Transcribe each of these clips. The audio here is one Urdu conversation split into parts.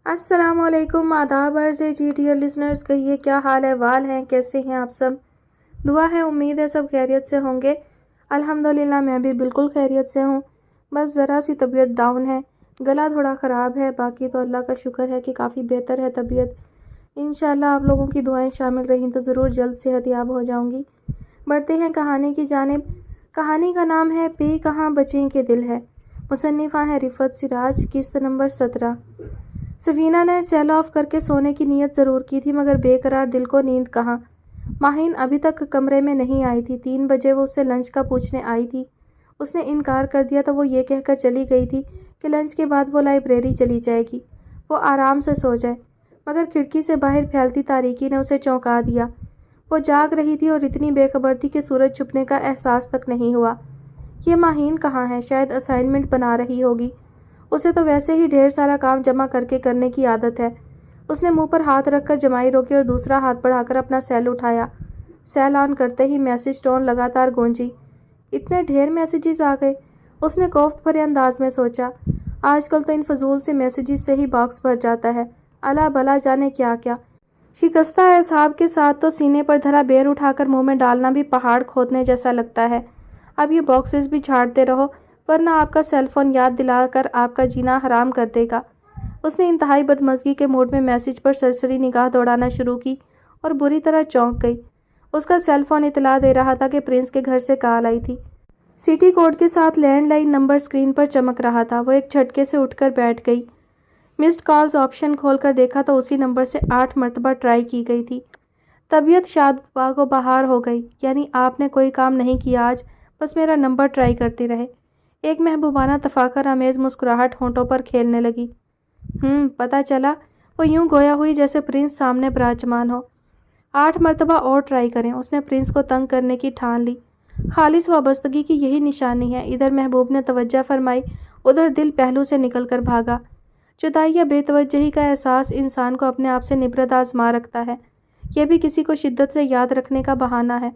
السلام علیکم، آداب عرض جی ڈیئر لسنرز، کہیے کیا حال احوال ہیں، کیسے ہیں آپ سب؟ دعا ہے امید ہے سب خیریت سے ہوں گے۔ الحمدللہ میں بھی بالکل خیریت سے ہوں، بس ذرا سی طبیعت ڈاؤن ہے، گلا تھوڑا خراب ہے، باقی تو اللہ کا شکر ہے کہ کافی بہتر ہے طبیعت۔ انشاءاللہ آپ لوگوں کی دعائیں شامل رہیں تو ضرور جلد صحت یاب ہو جاؤں گی۔ بڑھتے ہیں کہانی کی جانب۔ کہانی کا نام ہے پی کہاں بچیں کے دل ہے، مصنفہ ہے رفعت سراج، قسط نمبر 17۔ سفینہ نے سیل آف کر کے سونے کی نیت ضرور کی تھی، مگر بے قرار دل کو نیند کہاں۔ ماہین ابھی تک کمرے میں نہیں آئی تھی۔ 3 بجے وہ اس سے لنچ کا پوچھنے آئی تھی۔ اس نے انکار کر دیا تو وہ یہ کہہ کر چلی گئی تھی کہ لنچ کے بعد وہ لائبریری چلی جائے گی، وہ آرام سے سو جائے، مگر کھڑکی سے باہر پھیلتی تاریکی نے اسے چونکا دیا۔ وہ جاگ رہی تھی اور اتنی بے خبر تھی کہ سورج چھپنے کا احساس تک نہیں ہوا۔ یہ ماہین کہاں ہے؟ شاید اسائنمنٹ بنا رہی ہوگی۔ اسے تو ویسے ہی ڈھیر سارا کام جمع کر کے کرنے کی عادت ہے۔ اس نے منہ پر ہاتھ رکھ کر جمائی روکی اور دوسرا ہاتھ بڑھا کر اپنا سیل اٹھایا۔ سیل آن کرتے ہی میسج ٹون لگاتار گونجی۔ اتنے ڈھیر میسیجز آ گئے، اس نے کوفت بھرے انداز میں سوچا۔ آج کل تو ان فضول سے میسیجز سے ہی باکس بھر جاتا ہے، الا بلا جانے کیا کیا۔ شکستہ اعصاب کے ساتھ تو سینے پر دھرا بیر اٹھا کر منہ میں ڈالنا بھی پہاڑ کھودنے جیسا لگتا ہے۔ اب یہ باکسز بھی جھاڑتے رہو، ورنہ آپ کا سیل فون یاد دلا کر آپ کا جینا حرام کر دے گا۔ اس نے انتہائی بدمزگی کے موڈ میں میسج پر سرسری نگاہ دوڑانا شروع کی اور بری طرح چونک گئی۔ اس کا سیل فون اطلاع دے رہا تھا کہ پرنس کے گھر سے کال آئی تھی۔ سٹی کوڈ کے ساتھ لینڈ لائن نمبر سکرین پر چمک رہا تھا۔ وہ ایک جھٹکے سے اٹھ کر بیٹھ گئی۔ مسڈ کالز آپشن کھول کر دیکھا تو اسی نمبر سے 8 مرتبہ ٹرائی کی گئی تھی۔ طبیعت شاد باغ و بہار ہو گئی۔ یعنی آپ نے کوئی کام نہیں کیا آج، بس میرا نمبر ٹرائی کرتی رہے۔ ایک محبوبانہ تفاخر آمیز مسکراہٹ ہونٹوں پر کھیلنے لگی۔ پتہ چلا، وہ یوں گویا ہوئی جیسے پرنس سامنے براجمان ہو۔ 8 مرتبہ اور ٹرائی کریں۔ اس نے پرنس کو تنگ کرنے کی ٹھان لی۔ خالص وابستگی کی یہی نشانی ہے۔ ادھر محبوب نے توجہ فرمائی، ادھر دل پہلو سے نکل کر بھاگا۔ جدائی یا بے توجہی کا احساس انسان کو اپنے آپ سے نبرد آزما رکھتا ہے۔ یہ بھی کسی کو شدت سے یاد رکھنے کا بہانہ ہے۔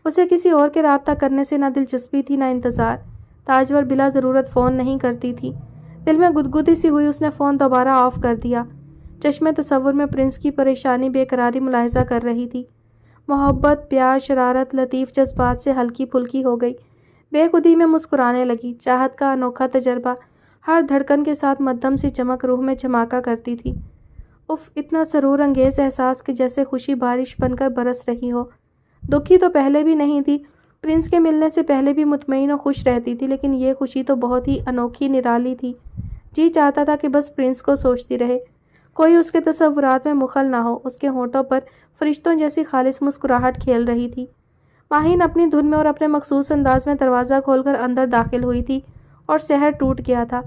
اسے کسی اور کے رابطہ کرنے سے نہ دلچسپی تھی نہ انتظار۔ تاجور بلا ضرورت فون نہیں کرتی تھی۔ دل میں گدگدی سی ہوئی، اس نے فون دوبارہ آف کر دیا۔ چشمے تصور میں پرنس کی پریشانی بے قراری ملاحظہ کر رہی تھی۔ محبت، پیار، شرارت، لطیف جذبات سے ہلکی پھلکی ہو گئی۔ بے خودی میں مسکرانے لگی۔ چاہت کا انوکھا تجربہ ہر دھڑکن کے ساتھ مدھم سی چمک روح میں چماکا کرتی تھی۔ اف، اتنا سرور انگیز احساس کہ جیسے خوشی بارش بن کر برس رہی ہو۔ دکھی تو پہلے بھی نہیں تھی، پرنس کے ملنے سے پہلے بھی مطمئن و خوش رہتی تھی، لیکن یہ خوشی تو بہت ہی انوکھی نرالی تھی۔ جی چاہتا تھا کہ بس پرنس کو سوچتی رہے، کوئی اس کے تصورات میں مخل نہ ہو۔ اس کے ہونٹوں پر فرشتوں جیسی خالص مسکراہٹ کھیل رہی تھی۔ ماہین اپنی دھن میں اور اپنے مخصوص انداز میں دروازہ کھول کر اندر داخل ہوئی تھی اور سحر ٹوٹ گیا تھا۔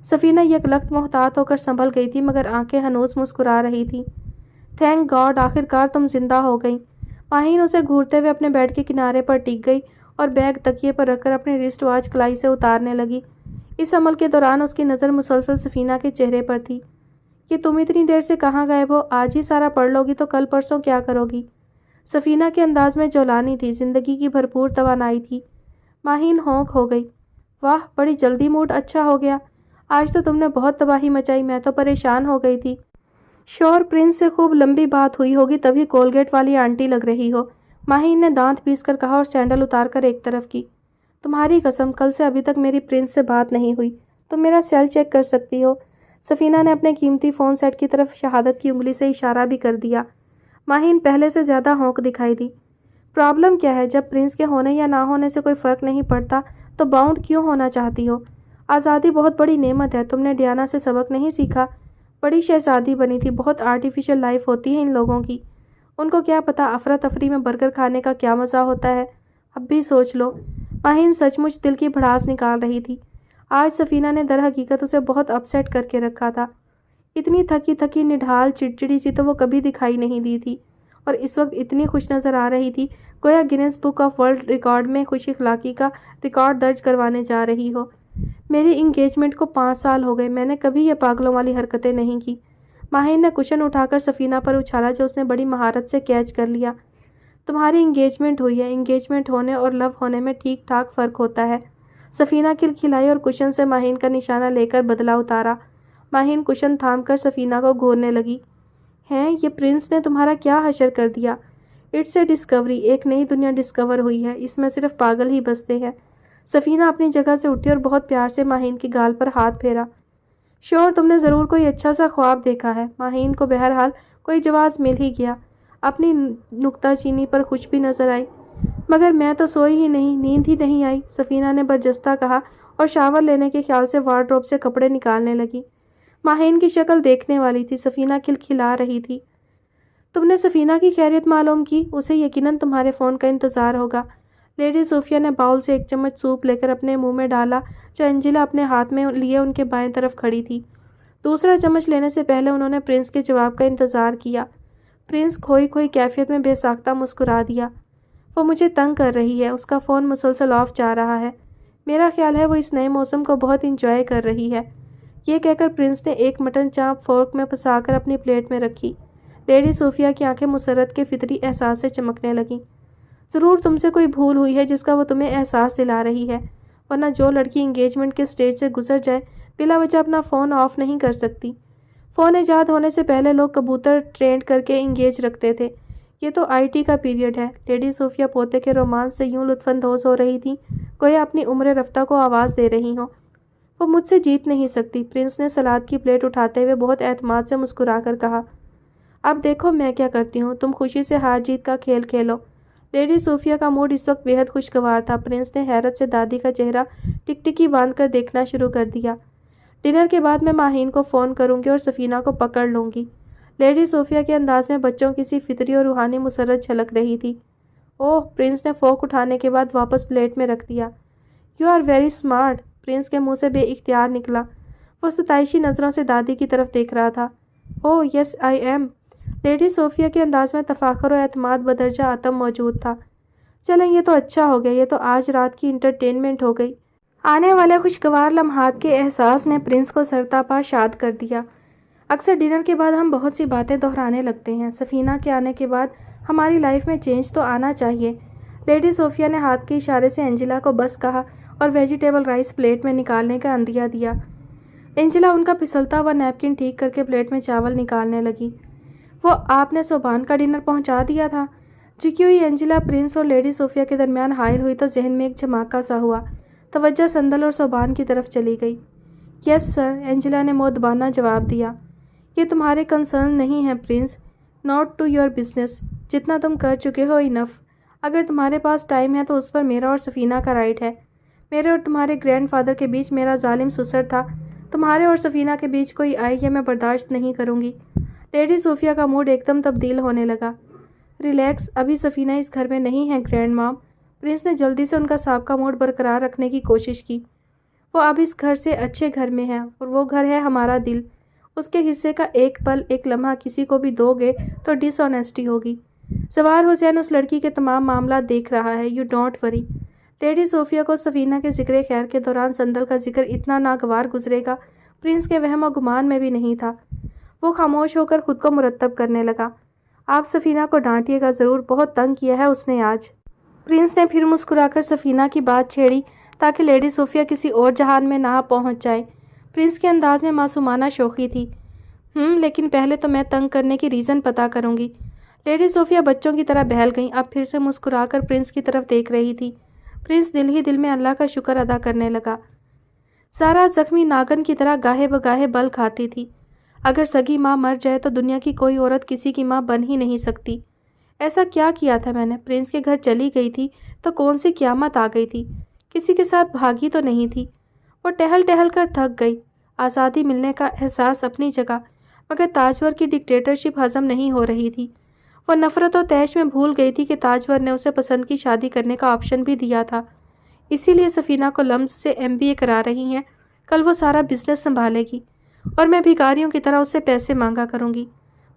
سفینہ یکلخت محتاط ہو کر سنبھل گئی تھی، مگر آنکھیں ہنوز مسکرا رہی تھی۔ تھینک گاڈ، آخر کار تم زندہ ہو گئی۔ ماہین اسے گھورتے ہوئے اپنے بیڈ کے کنارے پر ٹک گئی اور بیگ تکیے پر رکھ کر اپنی رسٹ واچ کلائی سے اتارنے لگی۔ اس عمل کے دوران اس کی نظر مسلسل سفینہ کے چہرے پر تھی۔ یہ تم اتنی دیر سے کہاں غائب ہو؟ آج ہی سارا پڑھ لو گی تو کل پرسوں کیا کرو گی؟ سفینہ کے انداز میں جولانی تھی، زندگی کی بھرپور توانائی تھی۔ ماہین ہونک ہو گئی۔ واہ، بڑی جلدی موڈ اچھا ہو گیا۔ آج تو تم نے بہت تباہی مچائی، میں تو پریشان ہو گئی تھی۔ شور پرنس سے خوب لمبی بات ہوئی ہوگی تبھی کولگیٹ والی آنٹی لگ رہی ہو۔ ماہین نے دانت پیس کر کہا اور سینڈل اتار کر ایک طرف کی۔ تمہاری قسم، کل سے ابھی تک میری پرنس سے بات نہیں ہوئی۔ تم میرا سیل چیک کر سکتی ہو۔ سفینہ نے اپنے قیمتی فون سیٹ کی طرف شہادت کی انگلی سے اشارہ بھی کر دیا۔ ماہین پہلے سے زیادہ ہونک دکھائی دی۔ پرابلم کیا ہے؟ جب پرنس کے ہونے یا نہ ہونے سے کوئی فرق نہیں پڑتا تو باؤنڈ کیوں ہونا چاہتی ہو؟ آزادی بہت بڑی نعمت ہے۔ تم نے ڈیانا سے سبق نہیں سیکھا؟ بڑی شہزادی بنی تھی۔ بہت آرٹیفیشل لائف ہوتی ہے ان لوگوں کی، ان کو کیا پتا افراتفری میں برگر کھانے کا کیا مزہ ہوتا ہے۔ اب بھی سوچ لو۔ ماہین سچ مچ دل کی بھڑاس نکال رہی تھی۔ آج سفینہ نے در حقیقت اسے بہت اپسیٹ کر کے رکھا تھا۔ اتنی تھکی تھکی نڈھال چڑچڑی سی تو وہ کبھی دکھائی نہیں دی تھی، اور اس وقت اتنی خوش نظر آ رہی تھی گویا grains book of world record میں خوش اخلاقی کا ریکارڈ درج کروانے جا رہی ہو۔ میری انگیجمنٹ کو 5 سال ہو گئے، میں نے کبھی یہ پاگلوں والی حرکتیں نہیں کی۔ ماہین نے کشن اٹھا کر سفینہ پر اچھالا جو اس نے بڑی مہارت سے کیچ کر لیا۔ تمہاری انگیجمنٹ ہوئی ہے۔ انگیجمنٹ ہونے اور لو ہونے میں ٹھیک ٹھاک فرق ہوتا ہے۔ سفینہ کھلکھلائی اور کشن سے ماہین کا نشانہ لے کر بدلہ اتارا۔ ماہین کشن تھام کر سفینہ کو گھورنے لگی۔ ہیں یہ پرنس نے تمہارا کیا حشر کر دیا؟ اٹس اے ڈسکوری، ایک نئی دنیا ڈسکور ہوئی ہے، اس میں صرف پاگل ہی بستے ہیں۔ سفینہ اپنی جگہ سے اٹھی اور بہت پیار سے ماہین کی گال پر ہاتھ پھیرا۔ شور تم نے ضرور کوئی اچھا سا خواب دیکھا ہے۔ ماہین کو بہرحال کوئی جواز مل ہی گیا، اپنی نکتہ چینی پر خوش بھی نظر آئی۔ مگر میں تو سوئی ہی نہیں، نیند ہی نہیں آئی، سفینہ نے برجستہ کہا اور شاور لینے کے خیال سے وارڈروب سے کپڑے نکالنے لگی۔ ماہین کی شکل دیکھنے والی تھی، سفینہ کھلکھلا رہی تھی۔ تم نے سفینہ کی خیریت معلوم کی؟ اسے یقیناً تمہارے فون کا انتظار ہوگا۔ لیڈی صوفیہ نے باؤل سے ایک چمچ سوپ لے کر اپنے منہ میں ڈالا جو انجلا اپنے ہاتھ میں لیے ان کے بائیں طرف کھڑی تھی۔ دوسرا چمچ لینے سے پہلے انہوں نے پرنس کے جواب کا انتظار کیا۔ پرنس کھوئی کھوئی کیفیت میں بے ساختہ مسکرا دیا۔ وہ مجھے تنگ کر رہی ہے، اس کا فون مسلسل آف جا رہا ہے۔ میرا خیال ہے وہ اس نئے موسم کو بہت انجوائے کر رہی ہے۔ یہ کہہ کر پرنس نے ایک مٹن چاپ فورک میں پھنسا کر اپنی پلیٹ میں رکھی۔ لیڈی صوفیہ کی آنکھیں مسرت کے فطری احساس سے چمکنے لگیں۔ ضرور تم سے کوئی بھول ہوئی ہے جس کا وہ تمہیں احساس دلا رہی ہے، ورنہ جو لڑکی انگیجمنٹ کے سٹیج سے گزر جائے بلا وجہ اپنا فون آف نہیں کر سکتی۔ فون ایجاد ہونے سے پہلے لوگ کبوتر ٹرینڈ کر کے انگیج رکھتے تھے، یہ تو آئی ٹی کا پیریڈ ہے۔ لیڈی صوفیہ پوتے کے رومانس سے یوں لطف اندوز ہو رہی تھی گویا اپنی عمر رفتہ کو آواز دے رہی ہوں۔ وہ مجھ سے جیت نہیں سکتی، پرنس نے سلاد کی پلیٹ اٹھاتے ہوئے بہت اعتماد سے مسکرا کر کہا۔ اب دیکھو میں کیا کرتی ہوں، تم خوشی سے ہار جیت کا کھیل کھیلو۔ لیڈی صوفیہ کا موڈ اس وقت بے حد خوشگوار تھا۔ پرنس نے حیرت سے دادی کا چہرہ ٹکٹکی باندھ کر دیکھنا شروع کر دیا۔ ڈنر کے بعد میں ماہین کو فون کروں گی اور سفینہ کو پکڑ لوں گی۔ لیڈی صوفیہ کے انداز میں بچوں کی سی فطری اور روحانی مسرت جھلک رہی تھی۔ اوہ، پرنس نے فورک اٹھانے کے بعد واپس پلیٹ میں رکھ دیا۔ You are very smart, prince کے منہ سے بے اختیار نکلا۔ وہ ستائشی نظروں سے دادی کی طرف دیکھ رہا تھا۔ اوہ یس آئی ایم، لیڈی صوفیہ کے انداز میں تفاخر و اعتماد بدرجہ اتم موجود تھا۔ چلیں یہ تو اچھا ہو گیا، یہ تو آج رات کی انٹرٹینمنٹ ہو گئی۔ آنے والے خوشگوار لمحات کے احساس نے پرنس کو سرتاپا شاد کر دیا۔ اکثر ڈنر کے بعد ہم بہت سی باتیں دہرانے لگتے ہیں۔ سفینہ کے آنے کے بعد ہماری لائف میں چینج تو آنا چاہیے۔ لیڈی صوفیہ نے ہاتھ کے اشارے سے انجلا کو بس کہا اور ویجیٹیبل رائس پلیٹ میں نکالنے کا عندیہ دیا۔ انجلا ان کا پھسلتا ہوا نیپکن ٹھیک کر کے پلیٹ میں چاول نکالنے لگی۔ وہ آپ نے صوبان کا ڈنر پہنچا دیا تھا؟ جھکی ہوئی انجلا پرنس اور لیڈی صوفیہ کے درمیان حائل ہوئی تو ذہن میں ایک جھماکہ سا ہوا۔ توجہ سندل اور صوبان کی طرف چلی گئی۔ یس سر، انجلا نے مؤدبانہ جواب دیا۔ یہ تمہارے کنسرن نہیں ہے prince, not to your business, جتنا تم کر چکے ہو انف۔ اگر تمہارے پاس ٹائم ہے تو اس پر میرا اور سفینہ کا رائٹ ہے۔ میرے اور تمہارے گرینڈ فادر کے بیچ میرا ظالم سسر تھا، تمہارے اور سفینہ کے بیچ کوئی آئے یہ میں برداشت نہیں کروں گی۔ لیڈی صوفیہ کا موڈ ایک دم تبدیل ہونے لگا۔ ریلیکس، ابھی سفینہ اس گھر میں نہیں ہے گرینڈ مام۔ پرنس نے جلدی سے ان کا سابقہ موڈ برقرار رکھنے کی کوشش کی۔ وہ اب اس گھر سے اچھے گھر میں ہے اور وہ گھر ہے ہمارا دل۔ اس کے حصے کا ایک پل ایک لمحہ کسی کو بھی دو گے تو ڈس آنیسٹی ہوگی۔ سوار حسین اس لڑکی کے تمام معاملات دیکھ رہا ہے، یو ڈونٹ وری۔ لیڈی صوفیہ کو سفینہ کے ذکر خیر کے دوران سندل کا ذکر اتنا ناگوار گزرے گا پرنس کے وہم و گمان میں بھی نہیں تھا۔ وہ خاموش ہو کر خود کو مرتب کرنے لگا۔ آپ سفینہ کو ڈانٹیے گا ضرور، بہت تنگ کیا ہے اس نے آج۔ پرنس نے پھر مسکرا کر سفینہ کی بات چھیڑی تاکہ لیڈی صوفیہ کسی اور جہان میں نہ پہنچ جائے۔ پرنس کے انداز میں معصومانہ شوخی تھی۔ لیکن پہلے تو میں تنگ کرنے کی ریزن پتا کروں گی۔ لیڈی صوفیہ بچوں کی طرح بہل گئیں، اب پھر سے مسکرا کر پرنس کی طرف دیکھ رہی تھی۔ پرنس دل ہی دل میں اللہ کا شکر ادا کرنے لگا۔ سارا زخمی ناگن کی طرح گاہے بگاہے بل کھاتی تھی۔ اگر سگی ماں مر جائے تو دنیا کی کوئی عورت کسی کی ماں بن ہی نہیں سکتی۔ ایسا کیا کیا تھا میں نے؟ پرنس کے گھر چلی گئی تھی تو کون سی قیامت آ گئی تھی؟ کسی کے ساتھ بھاگی تو نہیں تھی؟ وہ ٹہل ٹہل کر تھک گئی۔ آزادی ملنے کا احساس اپنی جگہ، مگر تاجور کی ڈکٹیٹرشپ ہضم نہیں ہو رہی تھی۔ وہ نفرت و طیش میں بھول گئی تھی کہ تاجور نے اسے پسند کی شادی کرنے کا آپشن بھی دیا تھا۔ اسی لیے سفینہ کو لمز سے MBA کرا رہی ہیں، کل وہ سارا بزنس سنبھالے گی اور میں بھکاریوں کی طرح اس سے پیسے مانگا کروں گی۔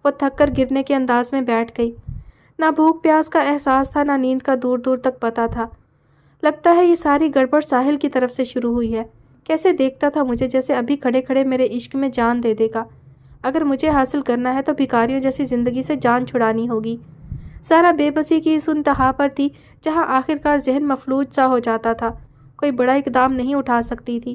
وہ تھک کر گرنے کے انداز میں بیٹھ گئی۔ نہ بھوک پیاس کا احساس تھا، نہ نیند کا دور دور تک پتہ تھا۔ لگتا ہے یہ ساری گڑبڑ ساحل کی طرف سے شروع ہوئی ہے۔ کیسے دیکھتا تھا مجھے جیسے ابھی کھڑے کھڑے میرے عشق میں جان دے دے گا۔ اگر مجھے حاصل کرنا ہے تو بھکاریوں جیسی زندگی سے جان چھڑانی ہوگی۔ سارا بے بسی کی اس انتہا پر تھی جہاں آخر کار ذہن مفلوج سا ہو جاتا تھا۔ کوئی بڑا اقدام نہیں اٹھا سکتی تھی۔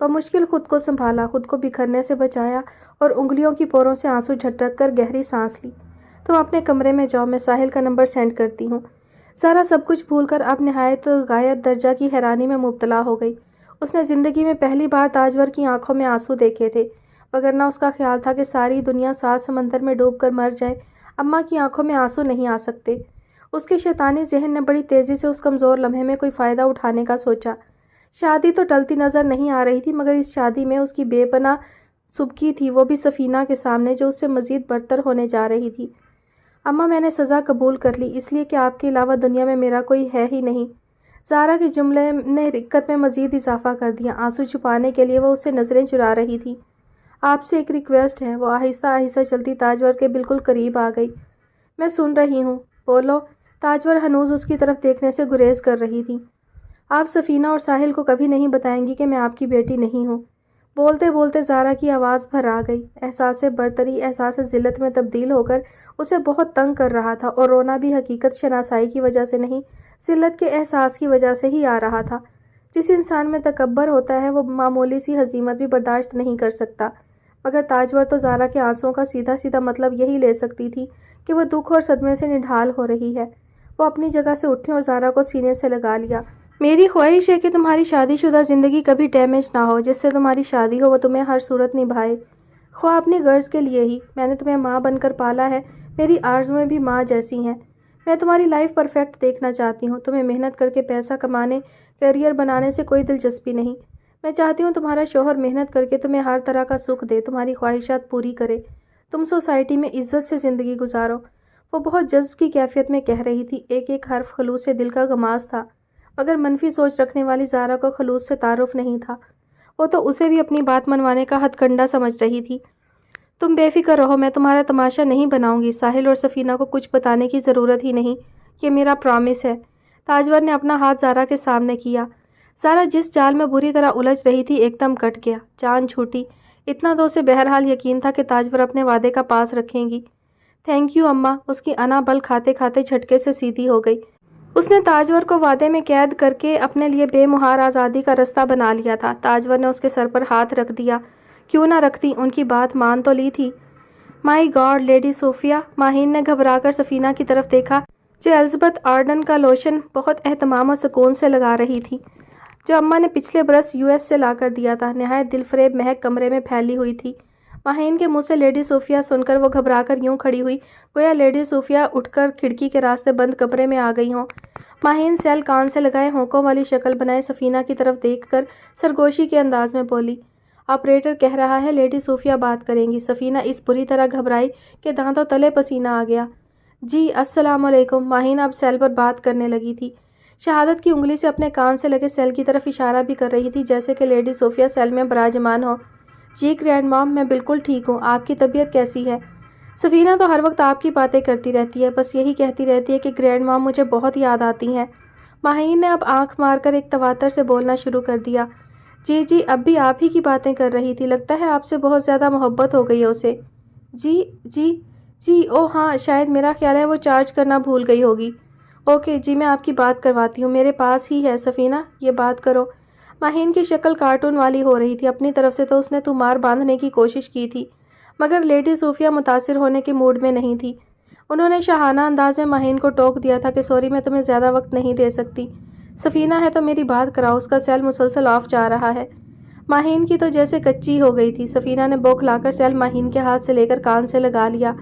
بمشکل خود کو سنبھالا، خود کو بکھرنے سے بچایا اور انگلیوں کی پوروں سے آنسو جھٹک کر گہری سانس لی۔ تم اپنے کمرے میں جاؤ، میں ساحل کا نمبر سینڈ کرتی ہوں۔ سارا سب کچھ بھول کر اب نہایت غایت درجہ کی حیرانی میں مبتلا ہو گئی۔ اس نے زندگی میں پہلی بار تاجور کی آنکھوں میں آنسو دیکھے تھے، وگرنہ اس کا خیال تھا کہ ساری دنیا سات سمندر میں ڈوب کر مر جائے، اماں کی آنکھوں میں آنسو نہیں آ سکتے۔ اس کے شیطانی ذہن نے بڑی تیزی سے اس کمزور لمحے میں کوئی فائدہ اٹھانے کا سوچا۔ شادی تو ٹلتی نظر نہیں آ رہی تھی، مگر اس شادی میں اس کی بے پناہ سبکی تھی، وہ بھی سفینہ کے سامنے جو اس سے مزید برتر ہونے جا رہی تھی۔ اماں، میں نے سزا قبول کر لی، اس لیے کہ آپ کے علاوہ دنیا میں میرا کوئی ہے ہی نہیں۔ زارا کے جملے نے رقت میں مزید اضافہ کر دیا۔ آنسو چھپانے کے لیے وہ اس سے نظریں چرا رہی تھی۔ آپ سے ایک ریکویسٹ ہے۔ وہ آہستہ آہستہ چلتی تاجور کے بالکل قریب آ گئی۔ میں سن رہی ہوں، بولو۔ تاجور ہنوز اس کی طرف دیکھنے سے گریز کر رہی تھی۔ آپ سفینہ اور ساحل کو کبھی نہیں بتائیں گی کہ میں آپ کی بیٹی نہیں ہوں؟ بولتے بولتے زارا کی آواز بھر آ گئی۔ احساس برتری احساس ذلت میں تبدیل ہو کر اسے بہت تنگ کر رہا تھا، اور رونا بھی حقیقت شناسائی کی وجہ سے نہیں، ذلت کے احساس کی وجہ سے ہی آ رہا تھا۔ جس انسان میں تکبر ہوتا ہے وہ معمولی سی ہزیمت بھی برداشت نہیں کر سکتا، مگر تاجور تو زارا کے آنسوؤں کا سیدھا سیدھا مطلب یہی لے سکتی تھی کہ وہ دکھ اور صدمے سے نڈھال ہو رہی ہے۔ وہ اپنی جگہ سے اٹھی اور زارا کو سینے سے لگا لیا۔ میری خواہش ہے کہ تمہاری شادی شدہ زندگی کبھی ڈیمیج نہ ہو، جس سے تمہاری شادی ہو وہ تمہیں ہر صورت نبھائے، خواہ اپنی غرض کے لیے ہی۔ میں نے تمہیں ماں بن کر پالا ہے، میری آرزوئیں بھی ماں جیسی ہیں۔ میں تمہاری لائف پرفیکٹ دیکھنا چاہتی ہوں۔ تمہیں محنت کر کے پیسہ کمانے، کیریئر بنانے سے کوئی دلچسپی نہیں۔ میں چاہتی ہوں تمہارا شوہر محنت کر کے تمہیں ہر طرح کا سکھ دے، تمہاری خواہشات پوری کرے، تم سوسائٹی میں عزت سے زندگی گزارو۔ وہ بہت جذب کی کیفیت میں کہہ رہی تھی، ایک ایک حرف خلوص سے دل کا غماز تھا، مگر منفی سوچ رکھنے والی زارا کو خلوص سے تعارف نہیں تھا۔ وہ تو اسے بھی اپنی بات منوانے کا ہتھ کنڈا سمجھ رہی تھی۔ تم بے فکر رہو، میں تمہارا تماشا نہیں بناؤں گی۔ ساحل اور سفینہ کو کچھ بتانے کی ضرورت ہی نہیں، یہ میرا پرامس ہے۔ تاجور نے اپنا ہاتھ زارا کے سامنے کیا۔ زارا جس جال میں بری طرح الجھ رہی تھی ایک دم کٹ گیا، جان چھوٹی۔ اتنا تو اسے بہرحال یقین تھا کہ تاجور اپنے وعدے کا پاس رکھیں گی۔ تھینک یو اماں۔ اس کی انا بل کھاتے کھاتے جھٹکے سے سیدھی ہو گئی۔ اس نے تاجور کو وعدے میں قید کر کے اپنے لیے بے مہار آزادی کا رستہ بنا لیا تھا۔ تاجور نے اس کے سر پر ہاتھ رکھ دیا۔ کیوں نہ رکھتی، ان کی بات مان تو لی تھی۔ مائی گاڈ لیڈی صوفیہ، ماہین نے گھبرا کر سفینہ کی طرف دیکھا، جو الزبتھ آرڈن کا لوشن بہت اہتمام اور سکون سے لگا رہی تھی، جو اماں نے پچھلے برس US سے لا کر دیا تھا۔ نہایت دل فریب مہک کمرے میں پھیلی ہوئی تھی۔ ماہین کے منہ سے لیڈی صوفیہ سن کر وہ گھبرا کر یوں کھڑی ہوئی گویا لیڈی صوفیہ اٹھ کر کھڑکی کے راستے بند کمرے میں آ گئی ہوں۔ ماہین سیل کان سے لگائے ہونکوں والی شکل بنائے سفینہ کی طرف دیکھ کر سرگوشی کے انداز میں بولی، آپریٹر کہہ رہا ہے لیڈی صوفیہ بات کریں گی۔ سفینہ اس بری طرح گھبرائی کہ دانتوں تلے پسینہ آ گیا۔ جی السلام علیکم۔ ماہین اب سیل پر بات کرنے لگی تھی، شہادت کی انگلی سے اپنے کان سے لگے سیل کی طرف اشارہ بھی کر رہی تھی جیسے کہ لیڈی صوفیہ سیل میں براجمان ہو۔ جی گرینڈ مام، میں بالکل ٹھیک ہوں، آپ کی طبیعت کیسی ہے؟ سفینہ تو ہر وقت آپ کی باتیں کرتی رہتی ہے، بس یہی کہتی رہتی ہے کہ گرینڈ مام مجھے بہت یاد آتی ہیں۔ ماہین نے اب آنکھ مار کر ایک تواتر سے بولنا شروع کر دیا۔ جی جی، اب بھی آپ ہی کی باتیں کر رہی تھی، لگتا ہے آپ سے بہت زیادہ محبت ہو گئی ہے اسے۔ جی جی جی، او ہاں، شاید میرا خیال ہے وہ چارج کرنا بھول گئی ہوگی۔ اوکے جی، میں آپ کی بات کرواتی ہوں، میرے پاس ہی ہے۔ سفینہ یہ بات کرو۔ ماہین کی شکل کارٹون والی ہو رہی تھی۔ اپنی طرف سے تو اس نے تمار باندھنے کی کوشش کی تھی، مگر لیڈی صوفیہ متاثر ہونے کے موڈ میں نہیں تھی۔ انہوں نے شاہانہ انداز میں ماہین کو ٹوک دیا تھا کہ سوری، میں تمہیں زیادہ وقت نہیں دے سکتی۔ سفینہ ہے تو میری بات کراؤ، اس کا سیل مسلسل آف جا رہا ہے۔ ماہین کی تو جیسے کچی ہو گئی تھی۔ سفینہ نے بوکھلا کر سیل ماہین کے ہاتھ سے لے کر کان سے لگا لیا۔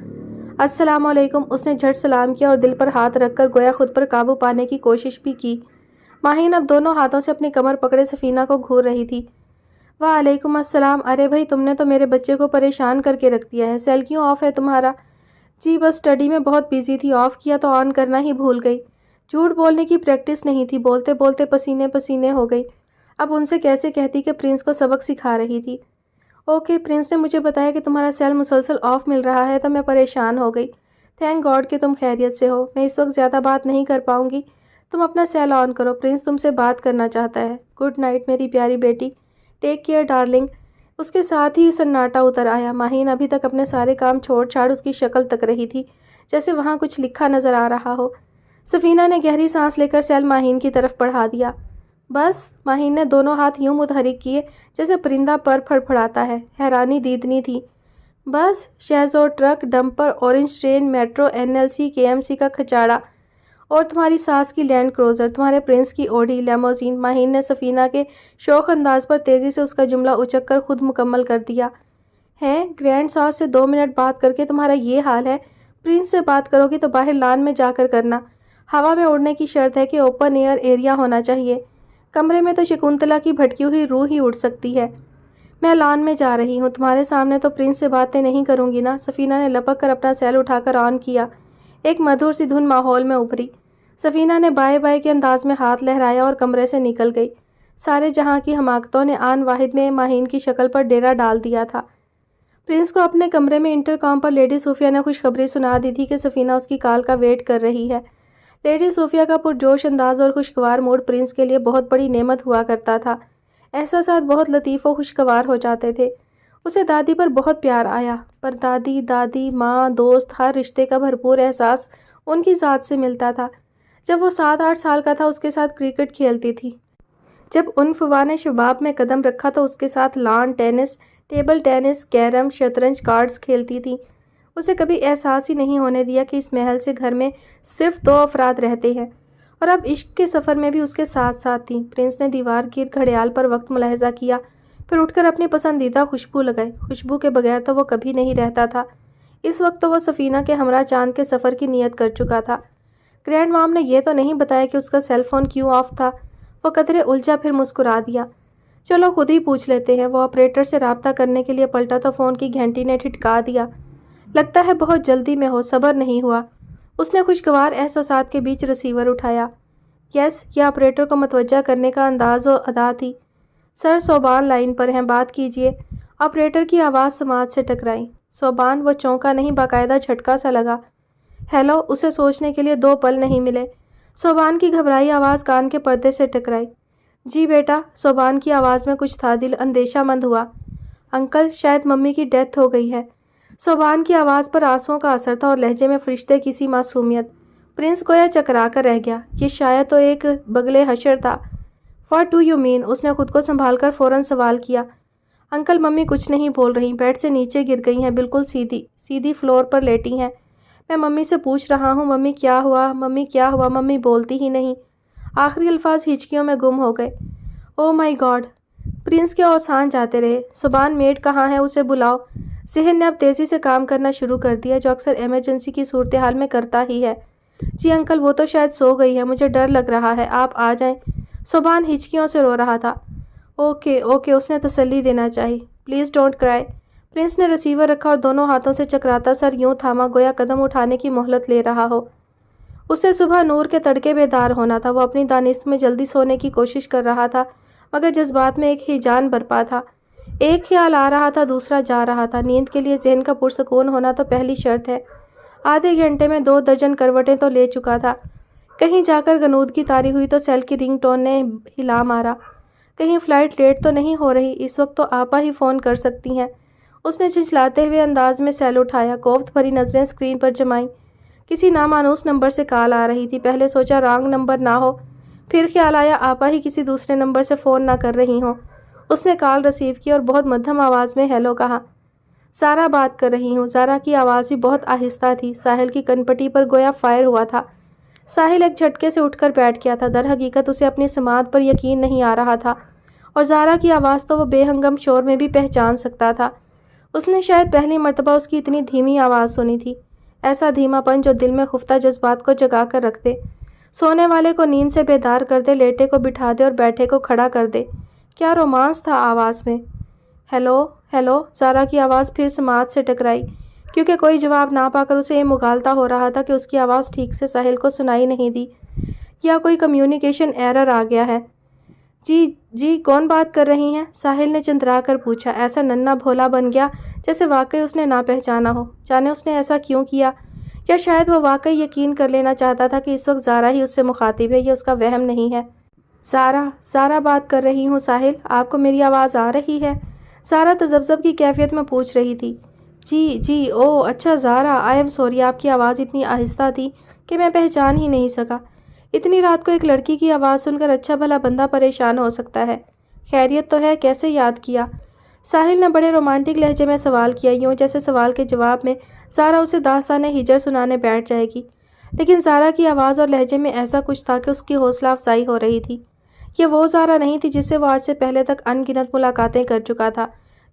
السلام علیکم۔ اس نے جھٹ سلام کیا اور دل پر ہاتھ رکھ کر گویا خود پر قابو پانے کی کوشش بھی کی۔ ماہین اب دونوں ہاتھوں سے اپنی کمر پکڑے سفینہ کو گھور رہی تھی۔ وعلیکم السلام۔ ارے بھائی، تم نے تو میرے بچے کو پریشان کر کے رکھ دیا ہے۔ سیل کیوں آف ہے تمہارا؟ جی بس اسٹڈی میں بہت بیزی تھی، آف کیا تو آن کرنا ہی بھول گئی۔ جھوٹ بولنے کی پریکٹس نہیں تھی، بولتے بولتے پسینے پسینے ہو گئی۔ اب ان سے کیسے کہتی کہ پرنس کو سبق سکھا رہی تھی۔ اوکے، پرنس نے مجھے بتایا کہ تمہارا سیل مسلسل آف مل رہا ہے تو میں پریشان ہو گئی۔ تھینک گاڈ کہ تم خیریت سے ہو۔ میں اس وقت زیادہ بات نہیں کر پاؤں گی، تم اپنا سیل آن کرو، پرنس تم سے بات کرنا چاہتا ہے۔ گڈ نائٹ میری پیاری بیٹی، ٹیک کیئر ڈارلنگ۔ اس کے ساتھ ہی سناٹا اتر آیا۔ ماہین ابھی تک اپنے سارے کام چھوڑ چھاڑ اس کی شکل تک رہی تھی، جیسے وہاں کچھ لکھا نظر آ رہا ہو۔ سفینہ نے گہری سانس لے کر سیل ماہین کی طرف بڑھا دیا۔ بس؟ ماہین نے دونوں ہاتھ یوں متحرک کیے جیسے پرندہ پر پھڑپھڑاتا ہے۔ حیرانی دیدنی تھی۔ بس؟ Shahzor truck, dumper, orange train, metro, NLC، KMC کا کھچاڑا، اور تمہاری ساس کی لینڈ کروزر، تمہارے پرنس کی اوڈی لیموزین۔ ماہین نے سفینہ کے شوخ انداز پر تیزی سے اس کا جملہ اچک کر خود مکمل کر دیا۔ ہیں؟ گرینڈ ساس سے 2 منٹ بات کر کے تمہارا یہ حال ہے؟ پرنس سے بات کرو گی تو باہر لان میں جا کر کرنا۔ ہوا میں اڑنے کی شرط ہے کہ اوپن ایئر ایریا ہونا چاہیے۔ کمرے میں تو شکنتلا کی بھٹکی ہوئی روح ہی اڑ سکتی ہے۔ میں لان میں جا رہی ہوں، تمہارے سامنے تو پرنس سے باتیں نہیں کروں گی نا۔ سفینہ نے لپک کر اپنا سیل اٹھا کر آن کیا۔ ایک مدھر سی دھن ماحول میں ابھری۔ سفینہ نے بائے بائے کے انداز میں ہاتھ لہرایا اور کمرے سے نکل گئی۔ سارے جہاں کی حماقتوں نے آن واحد میں ماہین کی شکل پر ڈیرا ڈال دیا تھا۔ پرنس کو اپنے کمرے میں انٹرکام پر لیڈی صوفیہ نے خوشخبری سنا دی تھی کہ سفینہ اس کی کال کا ویٹ کر رہی ہے۔ لیڈی صوفیہ کا پرجوش انداز اور خوشگوار موڈ پرنس کے لیے بہت بڑی نعمت ہوا کرتا تھا۔ احساسات بہت لطیف و خوشگوار ہو جاتے تھے۔ اسے دادی پر بہت پیار آیا، پر دادی، ماں، دوست، ہر رشتے کا بھرپور احساس ان کی ذات سے ملتا تھا۔ جب وہ 7-8 سال کا تھا اس کے ساتھ کرکٹ کھیلتی تھی۔ جب عنفوان شباب میں قدم رکھا تو اس کے ساتھ lawn tennis, table tennis, carrom, شطرنج، کارڈز کھیلتی تھی۔ اسے کبھی احساس ہی نہیں ہونے دیا کہ اس محل سے گھر میں صرف 2 افراد رہتے ہیں، اور اب عشق کے سفر میں بھی اس کے ساتھ ساتھ تھی۔ پرنس نے دیوار گیر گھڑیال پر وقت ملاحظہ کیا، پھر اٹھ کر اپنی پسندیدہ خوشبو لگائی۔ خوشبو کے بغیر تو وہ کبھی نہیں رہتا تھا۔ اس وقت تو وہ سفینہ کے ہمراہ چاند کے سفر کی نیت کر چکا تھا۔ گرینڈ مام نے یہ تو نہیں بتایا کہ اس کا سیل فون کیوں آف تھا؟ وہ قدرے الجھا، پھر مسکرا دیا۔ چلو خود ہی پوچھ لیتے ہیں۔ وہ آپریٹر سے رابطہ کرنے کے لیے پلٹا تو فون کی گھنٹی نے ٹھٹکا دیا۔ لگتا ہے بہت جلدی میں ہو، صبر نہیں ہوا۔ اس نے خوشگوار احساسات کے بیچ ریسیور اٹھایا۔ یس، یہ آپریٹر کو متوجہ کرنے کا انداز و ادا تھی۔ سر، صوبان لائن پر ہیں، بات کیجیے۔ آپریٹر کی آواز سماعت سے ٹکرائی۔ صوبان؟ وہ چونکا نہیں، باقاعدہ جھٹکا سا لگا۔ ہیلو؟ اسے سوچنے کے لیے 2 پل نہیں ملے۔ صوبان کی گھبرائی آواز کان کے پردے سے ٹکرائی۔ جی بیٹا۔ صوبان کی آواز میں کچھ تھا، دل اندیشہ مند ہوا۔ انکل، شاید ممی کی ڈیتھ ہو گئی ہے۔ صوبان کی آواز پر آنسوؤں کا اثر تھا اور لہجے میں فرشتے کی سی معصومیت۔ پرنس گویا چکرا کر رہ گیا۔ یہ شاید تو ایک بغل حشر تھا۔ What do you mean? اس نے خود کو سنبھال کر فوراً سوال کیا۔ انکل، ممی کچھ نہیں بول رہی، بیڈ سے نیچے گر گئی ہیں، بالکل سیدھی فلور پر لیٹی ہیں۔ میں ممی سے پوچھ رہا ہوں، ممی کیا ہوا، ممی کیا ہوا؟ ممی بولتی ہی نہیں۔ آخری الفاظ ہچکیوں میں گم ہو گئے۔ او مائی گاڈ! پرنس کے اوسان جاتے رہے۔ صوبان، میڈ کہاں ہے؟ اسے بلاؤ۔ ذہن نے اب تیزی سے کام کرنا شروع کر دیا، جو اکثر ایمرجنسی کی صورتحال میں کرتا ہی ہے۔ جی انکل، وہ تو شاید سو گئی ہے، مجھے ڈر لگ رہا ہے، آپ آ جائیں۔ صوبان ہچکیوں سے رو رہا تھا۔ اوکے، اس نے تسلی دینا چاہی۔ پلیز ڈونٹ کرائی۔ پرنس نے ریسیور رکھا اور دونوں ہاتھوں سے چکراتا سر یوں تھاما گویا قدم اٹھانے کی مہلت لے رہا ہو۔ اسے صبح نور کے تڑکے بیدار ہونا تھا۔ وہ اپنی دانست میں جلدی سونے کی کوشش کر رہا تھا، مگر جذبات میں ایک ہیجان برپا تھا۔ ایک خیال آ رہا تھا، دوسرا جا رہا تھا۔ نیند کے لیے ذہن کا پرسکون ہونا تو پہلی شرط ہے۔ آدھے گھنٹے میں 2 درجن کروٹیں تو لے چکا تھا۔ کہیں جا کر غنودگی طاری ہوئی تو سیل کی رنگ ٹون نے ہلا مارا۔ کہیں فلائٹ لیٹ تو نہیں ہو رہی؟ اس وقت تو آپا ہی فون کر سکتی ہیں۔ اس نے جھنجھلاتے ہوئے انداز میں سیل اٹھایا، کوفت بھری نظریں اسکرین پر جمائیں۔ کسی نامانوس نمبر سے کال آ رہی تھی۔ پہلے سوچا رانگ نمبر نہ ہو، پھر خیال آیا آپا ہی کسی دوسرے نمبر سے فون نہ کر رہی ہوں۔ اس نے کال ریسیو کی اور بہت مدھم آواز میں ہیلو کہا۔ سارا بات کر رہی ہوں۔ زارا کی آواز بھی بہت آہستہ تھی۔ ساحل کی کنپٹی پر گویا فائر ہوا تھا۔ ساحل ایک جھٹکے سے اٹھ کر بیٹھ گیا تھا۔ در حقیقت اسے اپنی سماعت پر یقین نہیں آ رہا تھا، اور زارا کی آواز تو وہ بے ہنگم شور میں بھی پہچان سکتا تھا۔ اس نے شاید پہلی مرتبہ اس کی اتنی دھیمی آواز سنی تھی، ایسا دھیما پن جو دل میں خفتہ جذبات کو جگا کر رکھ دے، سونے والے کو نیند سے بیدار کر دے، لیٹے کو بٹھا دے اور بیٹھے کو کھڑا کر دے۔ کیا رومانس تھا آواز میں۔ ہیلو، زارا کی آواز پھر سماعت سے ٹکرائی، کیونکہ کوئی جواب نہ پا کر اسے یہ مغالطہ ہو رہا تھا کہ اس کی آواز ٹھیک سے ساحل کو سنائی نہیں دی، یا کوئی کمیونیکیشن ایرر آ گیا ہے۔ جی، کون بات کر رہی ہیں؟ ساحل نے چندرا کر پوچھا، ایسا ننھا بھولا بن گیا جیسے واقعی اس نے نہ پہچانا ہو۔ جانے اس نے ایسا کیوں کیا، یا شاید وہ واقعی یقین کر لینا چاہتا تھا کہ اس وقت زارا ہی اس سے مخاطب ہے، یہ اس کا وہم نہیں ہے۔ زارا بات کر رہی ہوں ساحل، آپ کو میری آواز آ رہی ہے؟ زارا تذبذب کی کیفیت میں پوچھ رہی تھی۔ جی، اچھا زارا، آئی ایم سوری، آپ کی آواز اتنی آہستہ تھی کہ میں پہچان ہی نہیں سکا۔ اتنی رات کو ایک لڑکی کی آواز سن کر اچھا بھلا بندہ پریشان ہو سکتا ہے۔ خیریت تو ہے، کیسے یاد کیا؟ ساحل نے بڑے رومانٹک لہجے میں سوال کیا، یوں جیسے سوال کے جواب میں زارا اسے داستان ہجر سنانے بیٹھ جائے گی۔ لیکن زارا کی آواز اور لہجے میں ایسا کچھ تھا کہ اس کی حوصلہ افزائی ہو رہی تھی۔ یہ وہ زارا نہیں تھی جس سے وہ آج سے پہلے تک ان گنت ملاقاتیں کر چکا تھا،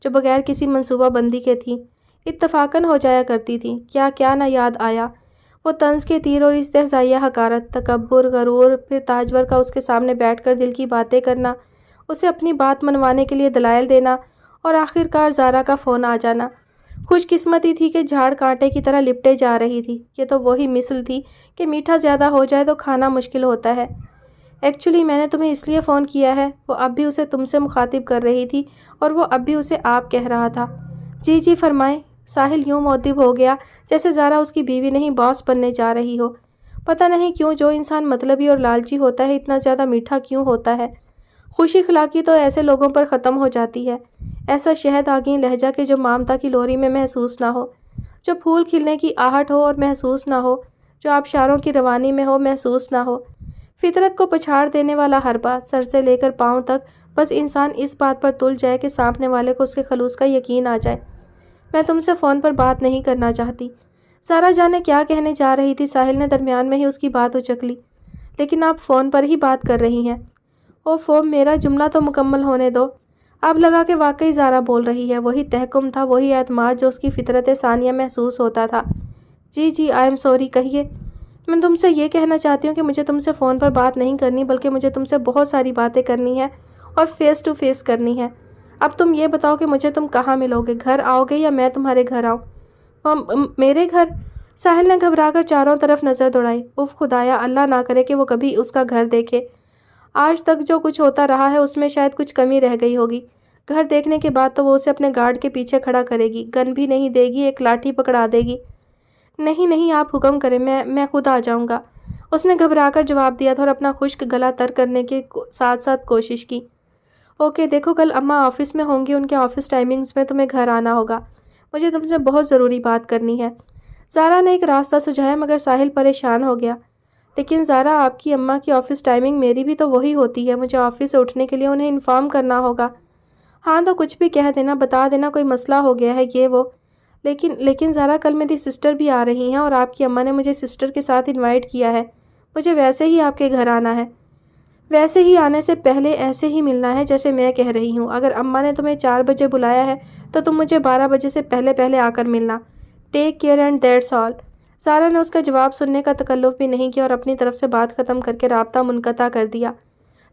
جو بغیر کسی منصوبہ بندی کے تھی، اتفاقاً ہو جایا کرتی تھی۔ کیا کیا نہ یاد آیا، وہ طنز کے تیر اور استہزائیہ حقارت، تکبر، غرور، پھر تاجور کا اس کے سامنے بیٹھ کر دل کی باتیں کرنا، اسے اپنی بات منوانے کے لیے دلائل دینا، اور آخرکار زارا کا فون آ جانا۔ خوش قسمتی تھی کہ جھاڑ کانٹے کی طرح لپٹے جا رہی تھی۔ یہ تو وہی مثل تھی کہ میٹھا زیادہ ہو جائے تو کھانا مشکل ہوتا ہے۔ ایکچولی میں نے تمہیں اس لیے فون کیا ہے۔ وہ اب بھی اسے تم سے مخاطب کر رہی تھی اور وہ اب بھی اسے آپ کہہ رہا تھا۔ جی جی فرمائیں۔ ساحل یوں معدب ہو گیا جیسے زارا اس کی بیوی نہیں باس بننے جا رہی ہو۔ پتہ نہیں کیوں جو انسان مطلبی اور لالچی ہوتا ہے اتنا زیادہ میٹھا کیوں ہوتا ہے۔ خوش اخلاقی تو ایسے لوگوں پر ختم ہو جاتی ہے، ایسا شہد آگیں لہجہ کہ جو مامتا کی لوری میں محسوس نہ ہو، جو پھول کھلنے کی آہٹ ہو اور محسوس نہ ہو، جو آبشاروں کی روانی میں ہو محسوس نہ ہو۔ فطرت کو پچھاڑ دینے والا ہر بات، سر سے لے کر پاؤں تک، بس انسان اس بات پر تل جائے کہ سامنے والے کو اس کے خلوص کا یقین آ جائے۔ میں تم سے فون پر بات نہیں کرنا چاہتی۔ زارا جانے کیا کہنے جا رہی تھی، ساحل نے درمیان میں ہی اس کی بات اچک لی۔ لیکن آپ فون پر ہی بات کر رہی ہیں۔ اوفو، میرا جملہ تو مکمل ہونے دو۔ اب لگا کہ واقعی زارا بول رہی ہے، وہی تحکم تھا، وہی اعتماد جو اس کی فطرت ثانیہ محسوس ہوتا تھا۔ جی جی، آئی ایم سوری، کہیے۔ میں تم سے یہ کہنا چاہتی ہوں کہ مجھے تم سے فون پر بات نہیں کرنی، بلکہ مجھے تم سے بہت ساری باتیں کرنی ہے اور فیس ٹو فیس کرنی ہے۔ اب تم یہ بتاؤ کہ مجھے تم کہاں ملو گے، گھر آؤ گے یا میں تمہارے گھر آؤں؟ میرے گھر؟ ساحل نے گھبرا کر چاروں طرف نظر دوڑائی۔ اف خدایا، اللہ نہ کرے کہ وہ کبھی اس کا گھر دیکھے۔ آج تک جو کچھ ہوتا رہا ہے اس میں شاید کچھ کمی رہ گئی ہوگی۔ گھر دیکھنے کے بعد تو وہ اسے اپنے گارڈ کے پیچھے کھڑا کرے گی، گن بھی نہیں دے گی، ایک لاٹھی پکڑا دے گی۔ نہیں نہیں، آپ حکم کریں، میں خود آ جاؤں گا، اس نے گھبرا کر جواب دیا تھا اور اپنا خشک گلا تر کرنے کے ساتھ ساتھ کوشش کی۔ اوکے، دیکھو کل اماں آفس میں ہوں گی، ان کے آفس ٹائمنگز میں تمہیں گھر آنا ہوگا، مجھے تم سے بہت ضروری بات کرنی ہے۔ زارا نے ایک راستہ سجھایا مگر ساحل پریشان ہو گیا۔ لیکن زارا، آپ کی اماں کی آفس ٹائمنگ میری بھی تو وہی ہوتی ہے، مجھے آفس سے اٹھنے کے لیے انہیں انفارم کرنا ہوگا۔ ہاں تو کچھ بھی کہہ دینا، بتا دینا کوئی مسئلہ ہو گیا ہے یہ وہ۔ لیکن زارا، کل میری سسٹر بھی آ رہی ہیں اور آپ کی اماں نے مجھے سسٹر کے ساتھ انوائٹ کیا ہے، مجھے ویسے ہی آپ کے گھر آنا ہے، ویسے ہی آنے سے پہلے ایسے ہی ملنا ہے جیسے میں کہہ رہی ہوں۔ اگر اماں نے تمہیں 4 بجے بلایا ہے تو تم مجھے 12 بجے سے پہلے آ کر ملنا۔ Take care and that's all. Zara نے اس کا جواب سننے کا تکلف بھی نہیں کیا اور اپنی طرف سے بات ختم کر کے رابطہ منقطع کر دیا۔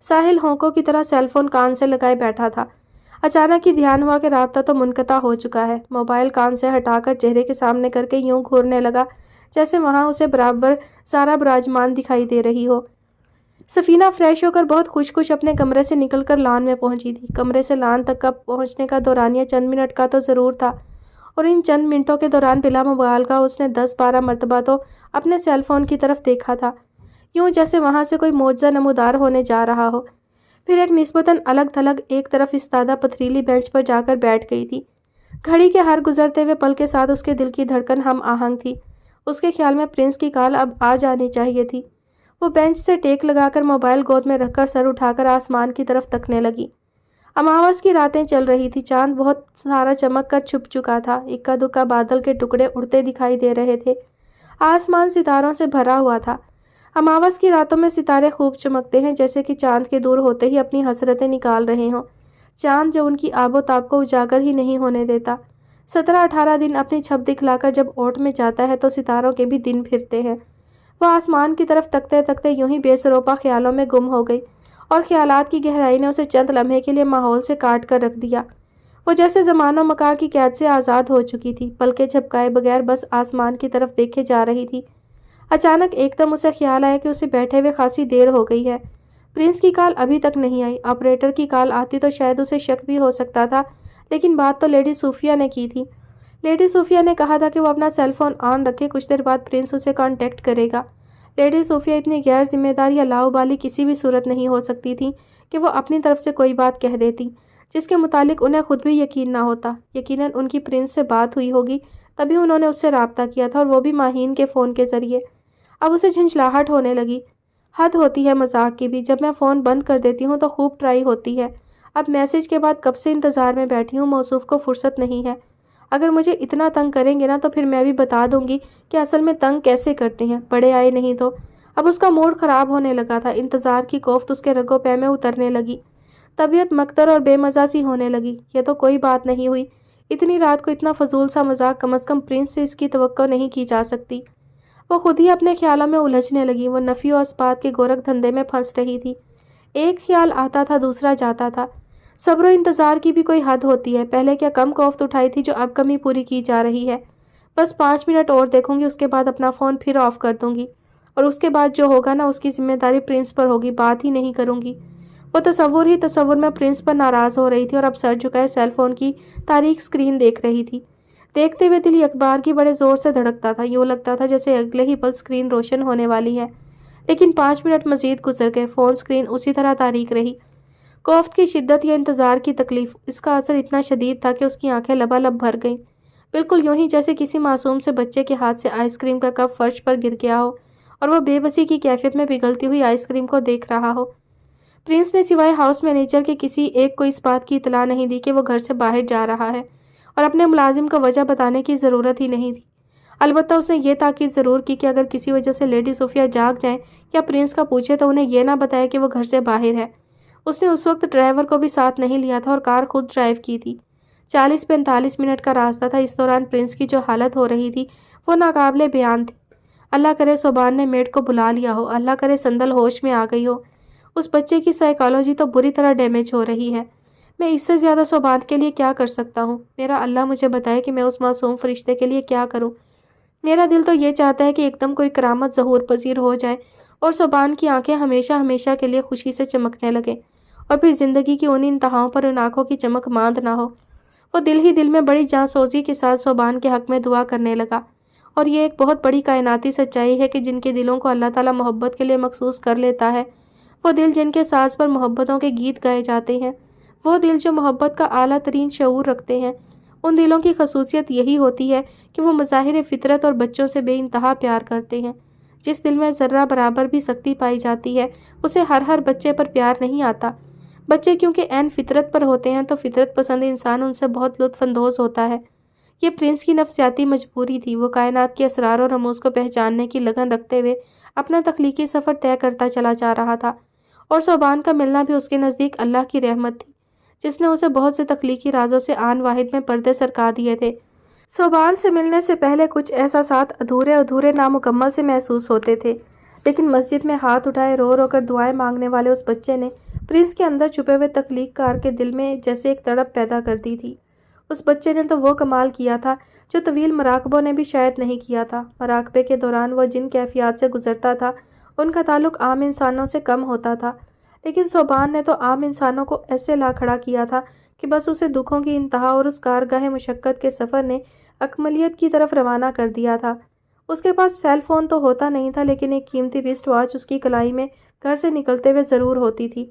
ساحل ہونکوں کی طرح سیل فون کان سے لگائے بیٹھا تھا۔ اچانک ہی دھیان ہوا کہ رابطہ تو منقطع ہو چکا ہے۔ موبائل کان سے ہٹا کر چہرے کے سامنے کر کے یوں گھورنے لگا جیسے وہاں اسے برابر زارا براجمان دکھائی دے رہی ہو۔ سفینہ فریش ہو کر بہت خوش اپنے کمرے سے نکل کر لان میں پہنچی تھی۔ کمرے سے لان تک کا پہنچنے کا دورانیہ چند منٹ کا تو ضرور تھا، اور ان چند منٹوں کے دوران بلا مبالغہ اس نے 10-12 مرتبہ تو اپنے سیل فون کی طرف دیکھا تھا، یوں جیسے وہاں سے کوئی معجزہ نمودار ہونے جا رہا ہو۔ پھر ایک نسبتاً الگ تھلگ ایک طرف استادہ پتھریلی بینچ پر جا کر بیٹھ گئی تھی۔ گھڑی کے ہر گزرتے ہوئے پل کے ساتھ اس کے دل کی دھڑکن ہم آہنگ تھی۔ اس کے خیال میں پرنس کی کال اب آ جانی چاہیے تھی۔ وہ بینچ سے ٹیک لگا کر موبائل گود میں رکھ کر سر اٹھا کر آسمان کی طرف تکنے لگی۔ اماوس کی راتیں چل رہی تھی، چاند بہت سارا چمک کر چھپ چکا تھا، اکا دکا بادل کے ٹکڑے اڑتے دکھائی دے رہے تھے، آسمان ستاروں سے بھرا ہوا تھا۔ اماوس کی راتوں میں ستارے خوب چمکتے ہیں، جیسے کہ چاند کے دور ہوتے ہی اپنی حسرتیں نکال رہے ہوں، چاند جو ان کی آب و تاب کو اجاگر ہی نہیں ہونے دیتا۔ 17-18 دن اپنی چھب دکھلا کر جب اوٹ میں جاتا ہے تو ستاروں کے بھی دن پھرتے ہیں۔ وہ آسمان کی طرف تکتے تکتے یوں ہی بے سروپا خیالوں میں گم ہو گئی، اور خیالات کی گہرائی نے اسے چند لمحے کے لیے ماحول سے کاٹ کر رکھ دیا۔ وہ جیسے زمان و مکان کی قید سے آزاد ہو چکی تھی، پلکیں جھپکائے بغیر بس آسمان کی طرف دیکھے جا رہی تھی۔ اچانک ایک دم اسے خیال آیا کہ اسے بیٹھے ہوئے خاصی دیر ہو گئی ہے، پرنس کی کال ابھی تک نہیں آئی۔ آپریٹر کی کال آتی تو شاید اسے شک بھی ہو سکتا تھا، لیکن بات تو لیڈی صوفیہ نے کی تھی۔ لیڈی صوفیہ نے کہا تھا کہ وہ اپنا سیل فون آن رکھے، کچھ دیر بعد پرنس اسے کانٹیکٹ کرے گا۔ لیڈی صوفیہ اتنی غیر ذمہ دار یا لاؤبالی کسی بھی صورت نہیں ہو سکتی تھی کہ وہ اپنی طرف سے کوئی بات کہہ دیتی جس کے متعلق انہیں خود بھی یقین نہ ہوتا۔ یقیناً ان کی پرنس سے بات ہوئی ہوگی، تبھی انہوں نے اس سے رابطہ کیا تھا، اور وہ بھی ماہین کے فون کے ذریعے۔ اب اسے جھنجھلاہٹ ہونے لگی۔ حد ہوتی ہے مذاق کی بھی، جب میں فون بند کر دیتی ہوں تو خوب ٹرائی ہوتی ہے۔ اب میسج کے بعد کب سے انتظار میں بیٹھی ہوں، موصوف کو فرصت نہیں ہے۔ اگر مجھے اتنا تنگ کریں گے نا تو پھر میں بھی بتا دوں گی کہ اصل میں تنگ کیسے کرتے ہیں، بڑے آئے نہیں تو۔ اب اس کا موڈ خراب ہونے لگا تھا، انتظار کی کوفت اس کے رگوں پے میں اترنے لگی، طبیعت مکتر اور بے مزہ سی ہونے لگی۔ یہ تو کوئی بات نہیں ہوئی، اتنی رات کو اتنا فضول سا مذاق کم از کم پرنس سے اس کی توقع نہیں کی جا سکتی۔ وہ خود ہی اپنے خیالوں میں الجھنے لگی، وہ نفی و اثبات کے گورکھ دھندے میں پھنس رہی تھی۔ ایک خیال آتا تھا دوسرا جاتا تھا۔ صبر و انتظار کی بھی کوئی حد ہوتی ہے، پہلے کیا کم کوفت اٹھائی تھی جو اب کمی پوری کی جا رہی ہے۔ بس 5 منٹ اور دیکھوں گی، اس کے بعد اپنا فون پھر آف کر دوں گی، اور اس کے بعد جو ہوگا نا اس کی ذمہ داری پرنس پر ہوگی، بات ہی نہیں کروں گی۔ وہ تصور ہی تصور میں پرنس پر ناراض ہو رہی تھی اور اب سر جھکائے سیل فون کی تاریک اسکرین دیکھ رہی تھی۔ دیکھتے ہوئے دل اخبار کی بڑے زور سے دھڑکتا تھا، یوں لگتا تھا جیسے اگلے ہی پل اسکرین روشن ہونے والی ہے۔ لیکن 5 منٹ مزید گزر گئے، فون اسکرین اسی طرح تاریک رہی۔ کوفت کی شدت یا انتظار کی تکلیف، اس کا اثر اتنا شدید تھا کہ اس کی آنکھیں لبالب بھر گئیں، بالکل یوں ہی جیسے کسی معصوم سے بچے کے ہاتھ سے آئس کریم کا کپ فرش پر گر گیا ہو اور وہ بے بسی کی کیفیت میں پگھلتی ہوئی آئس کریم کو دیکھ رہا ہو۔ پرنس نے سوائے ہاؤس مینیجر کے کسی ایک کو اس بات کی اطلاع نہیں دی کہ وہ گھر سے باہر جا رہا ہے، اور اپنے ملازم کو وجہ بتانے کی ضرورت ہی نہیں تھی۔ البتہ اس نے یہ تاکید ضرور کی کہ اگر کسی وجہ سے لیڈی صوفیہ جاگ جائیں یا پرنس کا پوچھے تو انہیں یہ نہ بتائے کہ وہ گھر سے باہر ہے۔ اس نے اس وقت ڈرائیور کو بھی ساتھ نہیں لیا تھا اور کار خود ڈرائیو کی تھی۔ 40-45 منٹ کا راستہ تھا۔ اس دوران پرنس کی جو حالت ہو رہی تھی وہ ناقابل بیان تھی۔ اللہ کرے صوبان نے میڈ کو بلا لیا ہو، اللہ کرے سندل ہوش میں آ گئی ہو۔ اس بچے کی سائیکالوجی تو بری طرح ڈیمیج ہو رہی ہے۔ میں اس سے زیادہ صوبان کے لیے کیا کر سکتا ہوں؟ میرا اللہ مجھے بتائے کہ میں اس معصوم فرشتے کے لیے کیا کروں۔ میرا دل تو یہ چاہتا ہے کہ ایک دم کوئی کرامت ظہور پذیر ہو جائے اور صوبان کی آنکھیں ہمیشہ ہمیشہ کے لیے خوشی سے چمکنے لگیں، اور پھر زندگی کی ان انتہاؤں پر ان آنکھوں کی چمک ماند نہ ہو۔ وہ دل ہی دل میں بڑی جاں سوزی کے ساتھ صوبان کے حق میں دعا کرنے لگا، اور یہ ایک بہت بڑی کائناتی سچائی ہے کہ جن کے دلوں کو اللہ تعالیٰ محبت کے لیے مخصوص کر لیتا ہے، وہ دل جن کے ساز پر محبتوں کے گیت گائے جاتے ہیں، وہ دل جو محبت کا اعلیٰ ترین شعور رکھتے ہیں، ان دلوں کی خصوصیت یہی ہوتی ہے کہ وہ مظاہر فطرت اور بچوں سے بے انتہا پیار کرتے ہیں۔ جس دل میں ذرہ برابر بھی سختی پائی جاتی ہے اسے ہر بچے پر پیار نہیں آتا۔ بچے کیونکہ عین فطرت پر ہوتے ہیں تو فطرت پسند انسان ان سے بہت لطف اندوز ہوتا ہے۔ یہ پرنس کی نفسیاتی مجبوری تھی۔ وہ کائنات کے اسرار اور رموز کو پہچاننے کی لگن رکھتے ہوئے اپنا تخلیقی سفر طے کرتا چلا جا رہا تھا، اور صوبان کا ملنا بھی اس کے نزدیک اللہ کی رحمت تھی جس نے اسے بہت سے تخلیقی رازوں سے آن واحد میں پردے سرکا دیے تھے۔ صوبان سے ملنے سے پہلے کچھ احساسات ادھورے نامکمل سے محسوس ہوتے تھے، لیکن مسجد میں ہاتھ اٹھائے رو رو کر دعائیں مانگنے والے اس بچے نے پرنس کے اندر چھپے ہوئے تخلیق کار کے دل میں جیسے ایک تڑپ پیدا کر دی تھی۔ اس بچے نے تو وہ کمال کیا تھا جو طویل مراقبوں نے بھی شاید نہیں کیا تھا۔ مراقبے کے دوران وہ جن کیفیات سے گزرتا تھا ان کا تعلق عام انسانوں سے کم ہوتا تھا، لیکن صوبان نے تو عام انسانوں کو ایسے لا کھڑا کیا تھا کہ بس اسے دکھوں کی انتہا اور اس کارگاہ مشقت کے سفر نے اکملیت کی طرف روانہ کر دیا تھا۔ اس کے پاس سیل فون تو ہوتا نہیں تھا، لیکن ایک قیمتی رسٹ واچ اس کی کلائی میں گھر سے نکلتے ہوئے ضرور ہوتی تھی۔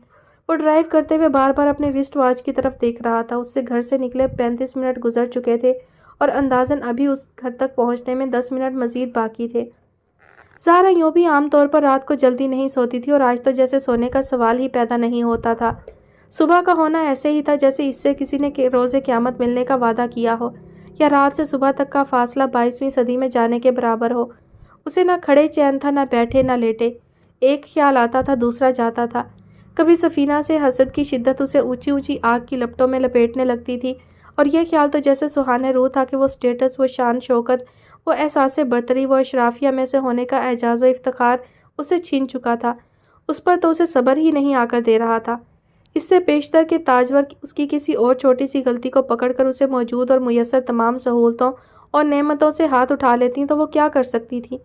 وہ ڈرائیو کرتے ہوئے بار بار اپنے رسٹ واچ کی طرف دیکھ رہا تھا۔ اس سے گھر سے نکلے 35 منٹ گزر چکے تھے اور اندازاً ابھی اس گھر تک پہنچنے میں 10 منٹ مزید باقی تھے۔ زہرا یوں بھی عام طور پر رات کو جلدی نہیں سوتی تھی، اور آج تو جیسے سونے کا سوال ہی پیدا نہیں ہوتا تھا۔ صبح کا ہونا ایسے ہی تھا جیسے اس سے کسی نے روز قیامت ملنے کا وعدہ کیا ہو، یا رات سے صبح تک کا فاصلہ 22ویں صدی میں جانے کے برابر ہو۔ اسے نہ کھڑے چین تھا، نہ بیٹھے، نہ لیٹے۔ ایک خیال آتا تھا دوسرا جاتا تھا۔ کبھی سفینہ سے حسد کی شدت اسے اونچی اونچی آگ کی لپٹوں میں لپیٹنے لگتی تھی، اور یہ خیال تو جیسے سہانے روح تھا کہ وہ سٹیٹس، وہ شان شوکت، وہ احساس برتری، وہ اشرافیہ میں سے ہونے کا اعزاز و افتخار اسے چھین چکا تھا۔ اس پر تو اسے صبر ہی نہیں آ کر دے رہا تھا۔ اس سے پیشتر کہ تاجور اس کی کسی اور چھوٹی سی غلطی کو پکڑ کر اسے موجود اور میسر تمام سہولتوں اور نعمتوں سے ہاتھ اٹھا لیتی تو وہ کیا کر سکتی تھی؟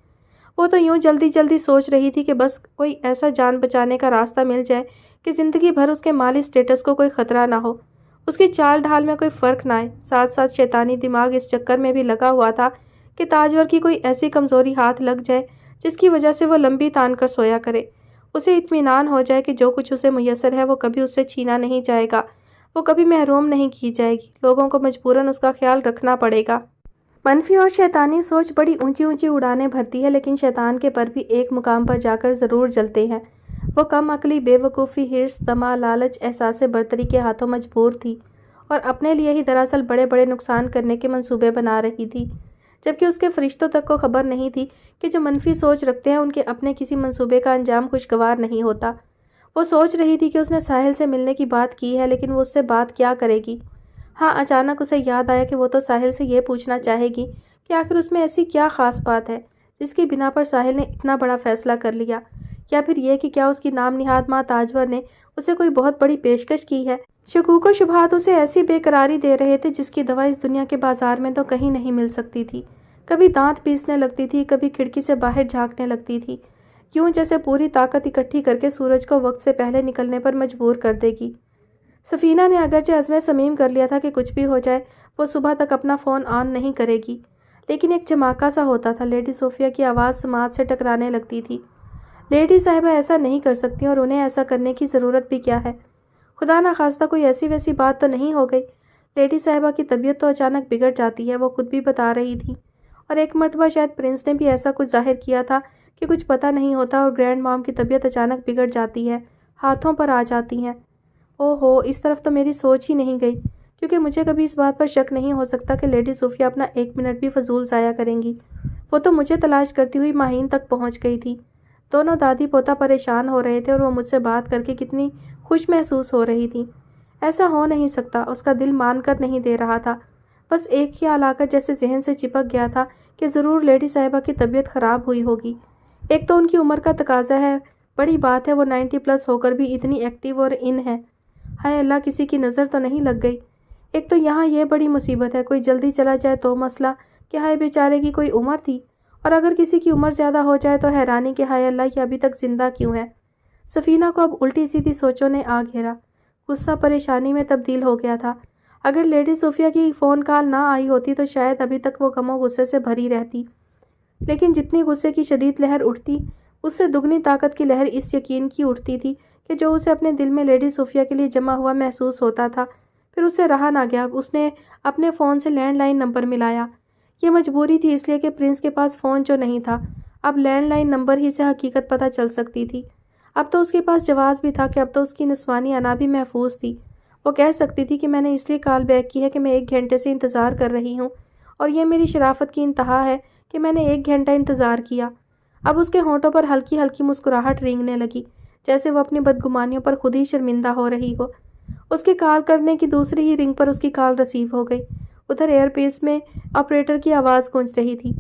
وہ تو یوں جلدی جلدی سوچ رہی تھی کہ بس کوئی ایسا جان بچانے کا راستہ مل جائے کہ زندگی بھر اس کے مالی سٹیٹس کو کوئی خطرہ نہ ہو، اس کی چال ڈھال میں کوئی فرق نہ آئے۔ ساتھ ساتھ شیطانی دماغ اس چکر میں بھی لگا ہوا تھا کہ تاجور کی کوئی ایسی کمزوری ہاتھ لگ جائے جس کی وجہ سے وہ لمبی تان کر سویا کرے، اسے اطمینان ہو جائے کہ جو کچھ اسے میسر ہے وہ کبھی اس سے چھینا نہیں جائے گا، وہ کبھی محروم نہیں کی جائے گی، لوگوں کو مجبوراً اس کا خیال رکھنا پڑے گا۔ منفی اور شیطانی سوچ بڑی اونچی اونچی اڑانے بھرتی ہے، لیکن شیطان کے پر بھی ایک مقام پر جا کر ضرور جلتے ہیں۔ وہ کم عقلی، بے وقوفی، ہرس، طمع، لالچ، احساس برتری کے ہاتھوں مجبور تھی اور اپنے لیے ہی دراصل بڑے بڑے نقصان کرنے کے منصوبے بنا رہی تھی، جبکہ اس کے فرشتوں تک کو خبر نہیں تھی کہ جو منفی سوچ رکھتے ہیں ان کے اپنے کسی منصوبے کا انجام خوشگوار نہیں ہوتا۔ وہ سوچ رہی تھی کہ اس نے ساحل سے ملنے کی بات کی ہے، لیکن وہ اس سے بات کیا کرے گی؟ ہاں، اچانک اسے یاد آیا کہ وہ تو ساحل سے یہ پوچھنا چاہے گی کہ آخر اس میں ایسی کیا خاص بات ہے جس کی بنا پر ساحل نے اتنا بڑا فیصلہ کر لیا، یا پھر یہ کہ کیا اس کی نام نہاد ماں تاجور نے اسے کوئی بہت بڑی پیشکش کی ہے۔ شکوک و شبہات اسے ایسی بے قراری دے رہے تھے جس کی دوا اس دنیا کے بازار میں تو کہیں نہیں مل سکتی تھی۔ کبھی دانت پیسنے لگتی تھی، کبھی کھڑکی سے باہر جھانکنے لگتی تھی، یوں جیسے پوری طاقت اکٹھی کر کے سورج کو وقت سے پہلے نکلنے پر مجبور کر دے گی۔ سفینہ نے اگرچہ عزم صمیم کر لیا تھا کہ کچھ بھی ہو جائے وہ صبح تک اپنا فون آن نہیں کرے گی، لیکن ایک جھماکا سا ہوتا تھا۔ لیڈی صوفیہ کی آواز سماعت سے ٹکرانے لگتی تھی۔ لیڈی صاحبہ ایسا نہیں کر سکتی اور انہیں ایسا کرنے کی ضرورت بھی کیا ہے؟ خدا نخواستہ کوئی ایسی ویسی بات تو نہیں ہو گئی؟ لیڈی صاحبہ کی طبیعت تو اچانک بگڑ جاتی ہے، وہ خود بھی بتا رہی تھی، اور ایک مرتبہ شاید پرنس نے بھی ایسا کچھ ظاہر کیا تھا کہ کچھ پتہ نہیں ہوتا اور گرینڈ مام کی طبیعت اچانک بگڑ جاتی ہے، ہاتھوں پر آ جاتی ہیں۔ اوہو، اس طرف تو میری سوچ ہی نہیں گئی، کیونکہ مجھے کبھی اس بات پر شک نہیں ہو سکتا کہ لیڈی صوفیہ اپنا ایک منٹ بھی فضول ضائع کریں گی۔ وہ تو مجھے تلاش کرتی ہوئی ماہین تک پہنچ گئی تھی۔ دونوں دادی پوتا پریشان ہو رہے تھے اور وہ مجھ سے بات کر کے کتنی خوش محسوس ہو رہی تھی۔ ایسا ہو نہیں سکتا، اس کا دل مان کر نہیں دے رہا تھا۔ بس ایک خیال آ کر جیسے ذہن سے چپک گیا تھا کہ ضرور لیڈی صاحبہ کی طبیعت خراب ہوئی ہوگی۔ ایک تو ان کی عمر کا تقاضا ہے، بڑی بات ہے وہ 90+ ہو کر بھی اتنی ایکٹیو اور ان ہے۔ ہائے اللہ، کسی کی نظر تو نہیں لگ گئی؟ ایک تو یہاں یہ بڑی مصیبت ہے، کوئی جلدی چلا جائے تو مسئلہ کہ ہائے بیچارے کی کوئی عمر تھی، اور اگر کسی کی عمر زیادہ ہو جائے تو حیرانی کہ ہائے اللہ، یہ ابھی تک زندہ کیوں ہے۔ سفینہ کو اب الٹی سیدھی سوچوں نے آ گھیرا۔ غصہ پریشانی میں تبدیل ہو گیا تھا۔ اگر لیڈی صوفیہ کی فون کال نہ آئی ہوتی تو شاید ابھی تک وہ غم و غصے سے بھری رہتی، لیکن جتنی غصے کی شدید لہر اٹھتی، اس سے دگنی طاقت کی لہر اس یقین کی اٹھتی تھی کہ جو اسے اپنے دل میں لیڈی صوفیہ کے لیے جمع ہوا محسوس ہوتا تھا، پھر اس سے رہا نہ گیا۔ اس نے اپنے فون سے لینڈ لائن نمبر ملایا۔ یہ مجبوری تھی، اس لیے کہ پرنس کے پاس فون جو نہیں تھا، اب لینڈ لائن نمبر ہی سے حقیقت پتہ چل سکتی تھی۔ اب تو اس کے پاس جواز بھی تھا کہ اب تو اس کی نسوانی انا بھی محفوظ تھی۔ وہ کہہ سکتی تھی کہ میں نے اس لیے کال بیک کی ہے کہ میں 1 گھنٹے سے انتظار کر رہی ہوں، اور یہ میری شرافت کی انتہا ہے کہ میں نے 1 گھنٹہ انتظار کیا۔ اب اس کے ہونٹوں پر ہلکی ہلکی مسکراہٹ رینگنے لگی، جیسے وہ اپنی بدگمانیوں پر خود ہی شرمندہ ہو رہی ہو۔ اس کے کال کرنے کی دوسری ہی رنگ پر اس کی کال ریسیو ہو گئی۔ ادھر ایئر پیس میں آپریٹر کی آواز گونج رہی تھی۔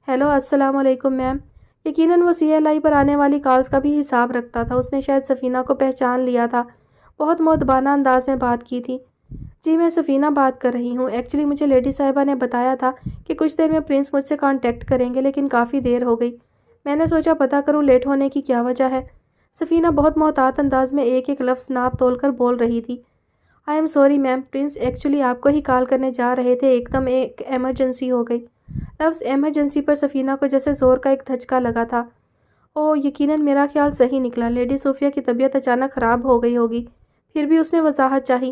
ہیلو، السلام علیکم میم۔ یقیناً وہ CLI پر آنے والی کالز کا بھی حساب رکھتا تھا۔ اس نے شاید سفینہ کو پہچان لیا تھا، بہت مؤدبانہ انداز میں بات کی تھی۔ جی، میں سفینہ بات کر رہی ہوں۔ ایکچولی مجھے لیڈی صاحبہ نے بتایا تھا کہ کچھ دیر میں پرنس مجھ سے کانٹیکٹ کریں گے، لیکن کافی دیر ہو گئی۔ میں نے سوچا پتہ کروں لیٹ ہونے کی کیا وجہ ہے۔ سفینہ بہت محتاط انداز میں ایک ایک لفظ ناپ تول کر بول رہی تھی۔ I am sorry ma'am, prince actually آپ کو ہی کال کرنے جا رہے تھے، ایک دم ایک ایمرجنسی ہو گئی۔ لفظ ایمرجنسی پر سفینہ کو جیسے زور کا ایک دھچکا لگا تھا۔ اوہ، یقیناً میرا خیال صحیح نکلا، لیڈی صوفیہ کی طبیعت اچانک خراب ہو گئی ہوگی۔ پھر بھی اس نے وضاحت چاہی۔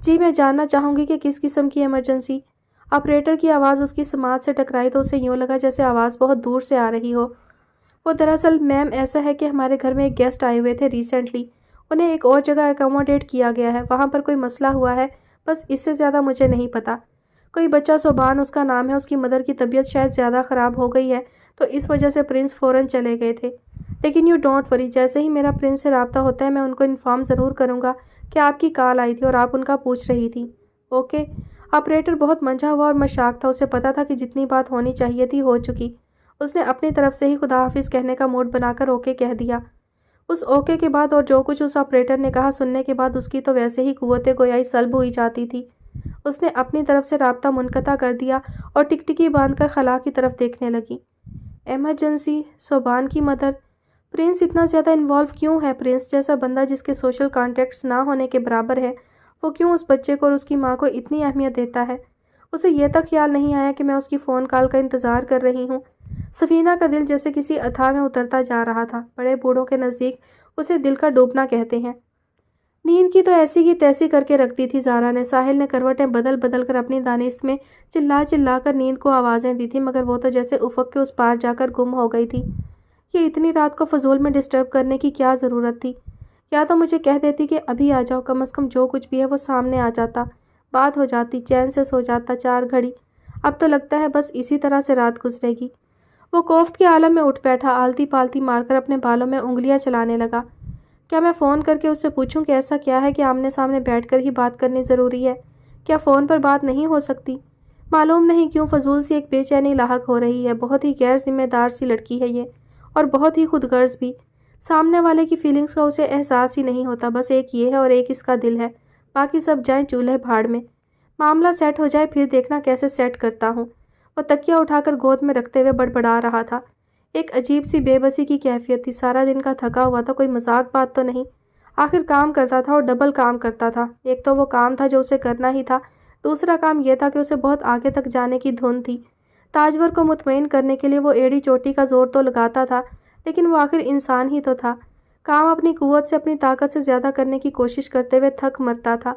جی، میں جاننا چاہوں گی کہ کس قسم کی ایمرجنسی؟ آپریٹر کی آواز اس کی سماعت سے ٹکرائی تو اسے یوں لگا جیسے آواز بہت دور سے آ رہی ہو۔ وہ دراصل میم ایسا ہے کہ ہمارے گھر میں ایک گیسٹ آئے ہوئے تھے ریسنٹلی، انہیں ایک اور جگہ اکوموڈیٹ کیا گیا ہے، وہاں پر کوئی مسئلہ ہوا ہے، بس اس سے زیادہ مجھے نہیں پتا۔ کوئی بچہ صوبان اس کا نام ہے، اس کی مدر کی طبیعت شاید زیادہ خراب ہو گئی ہے تو اس وجہ سے پرنس فوراً چلے گئے تھے۔ لیکن یو ڈونٹ وری، جیسے ہی میرا پرنس سے رابطہ ہوتا ہے میں ان کو انفارم ضرور کروں گا کہ آپ کی کال آئی تھی اور آپ ان کا پوچھ رہی تھی۔ اوکے۔ آپریٹر بہت منجھا ہوا اور مشاق تھا، اسے پتا تھا کہ جتنی بات ہونی چاہیے تھی ہو چکی۔ اس نے اپنی طرف سے ہی خدا حافظ کہنے کا موڈ بنا کر اوکے کہہ دیا۔ اس اوکے کے بعد اور جو کچھ اس آپریٹر نے کہا سننے کے بعد اس کی تو ویسے ہی قوت گویائی سلب ہوئی جاتی تھی۔ اس نے اپنی طرف سے رابطہ منقطع کر دیا اور ٹکٹکی باندھ کر خلا کی طرف دیکھنے لگی۔ ایمرجنسی، صوبان کی مدر، پرنس اتنا زیادہ انوالو کیوں ہے؟ پرنس جیسا بندہ جس کے سوشل کانٹیکٹس نہ ہونے کے برابر ہے، وہ کیوں اس بچے کو اور اس کی ماں کو اتنی اہمیت دیتا ہے؟ اسے یہ تک خیال نہیں آیا کہ میں اس کی فون کال کا انتظار کر رہی ہوں۔ سفینہ کا دل جیسے کسی اتھاہ میں اترتا جا رہا تھا۔ بڑے بوڑھوں کے نزدیک اسے دل کا ڈوبنا کہتے ہیں۔ نیند کی تو ایسی کی تیسی کر کے رکھتی تھی زارا نے۔ ساحل نے کروٹیں بدل بدل کر اپنی دانست میں چلا چلا کر نیند کو آوازیں دی تھی، مگر وہ تو جیسے افق کے اس پار جا کر گم ہو گئی تھی۔ یہ اتنی رات کو فضول میں ڈسٹرب کرنے کی کیا ضرورت تھی؟ یا تو مجھے کہہ دیتی کہ ابھی آ جاؤ، کم از کم جو کچھ بھی ہے وہ سامنے آ جاتا، بات ہو جاتی، چین سے سو جاتا 4 گھڑی۔ اب تو لگتا ہے بس اسی طرح سے رات گزرے گی۔ وہ کوفت کے عالم میں اٹھ بیٹھا، آلتی پالتی مار کر اپنے بالوں میں انگلیاں چلانے لگا۔ کیا میں فون کر کے اس سے پوچھوں کہ ایسا کیا ہے کہ آمنے سامنے بیٹھ کر ہی بات کرنی ضروری ہے؟ کیا فون پر بات نہیں ہو سکتی؟ معلوم نہیں کیوں فضول سی ایک بے چینی لاحق ہو رہی ہے۔ بہت ہی غیر ذمہ دار سی لڑکی ہے یہ، اور بہت ہی خود غرض بھی۔ سامنے والے کی فیلنگز کا اسے احساس ہی نہیں ہوتا، بس ایک یہ ہے اور ایک اس کا دل ہے، باقی سب جائیں چولہے بھاڑ میں۔ معاملہ سیٹ ہو جائے پھر دیکھنا کیسے سیٹ کرتا ہوں۔ وہ تکیہ اٹھا کر گود میں رکھتے ہوئے بڑبڑا رہا تھا۔ ایک عجیب سی بے بسی کی کیفیت تھی، سارا دن کا تھکا ہوا تھا، کوئی مذاق بات تو نہیں۔ آخر کام کرتا تھا اور ڈبل کام کرتا تھا۔ ایک تو وہ کام تھا جو اسے کرنا ہی تھا، دوسرا کام یہ تھا کہ اسے بہت آگے تک جانے کی دھن تھی۔ تاجور کو مطمئن کرنے کے لیے وہ ایڑی چوٹی کا زور تو لگاتا تھا، لیکن وہ آخر انسان ہی تو تھا۔ کام اپنی قوت سے، اپنی طاقت سے زیادہ کرنے کی کوشش کرتے ہوئے تھک مرتا تھا۔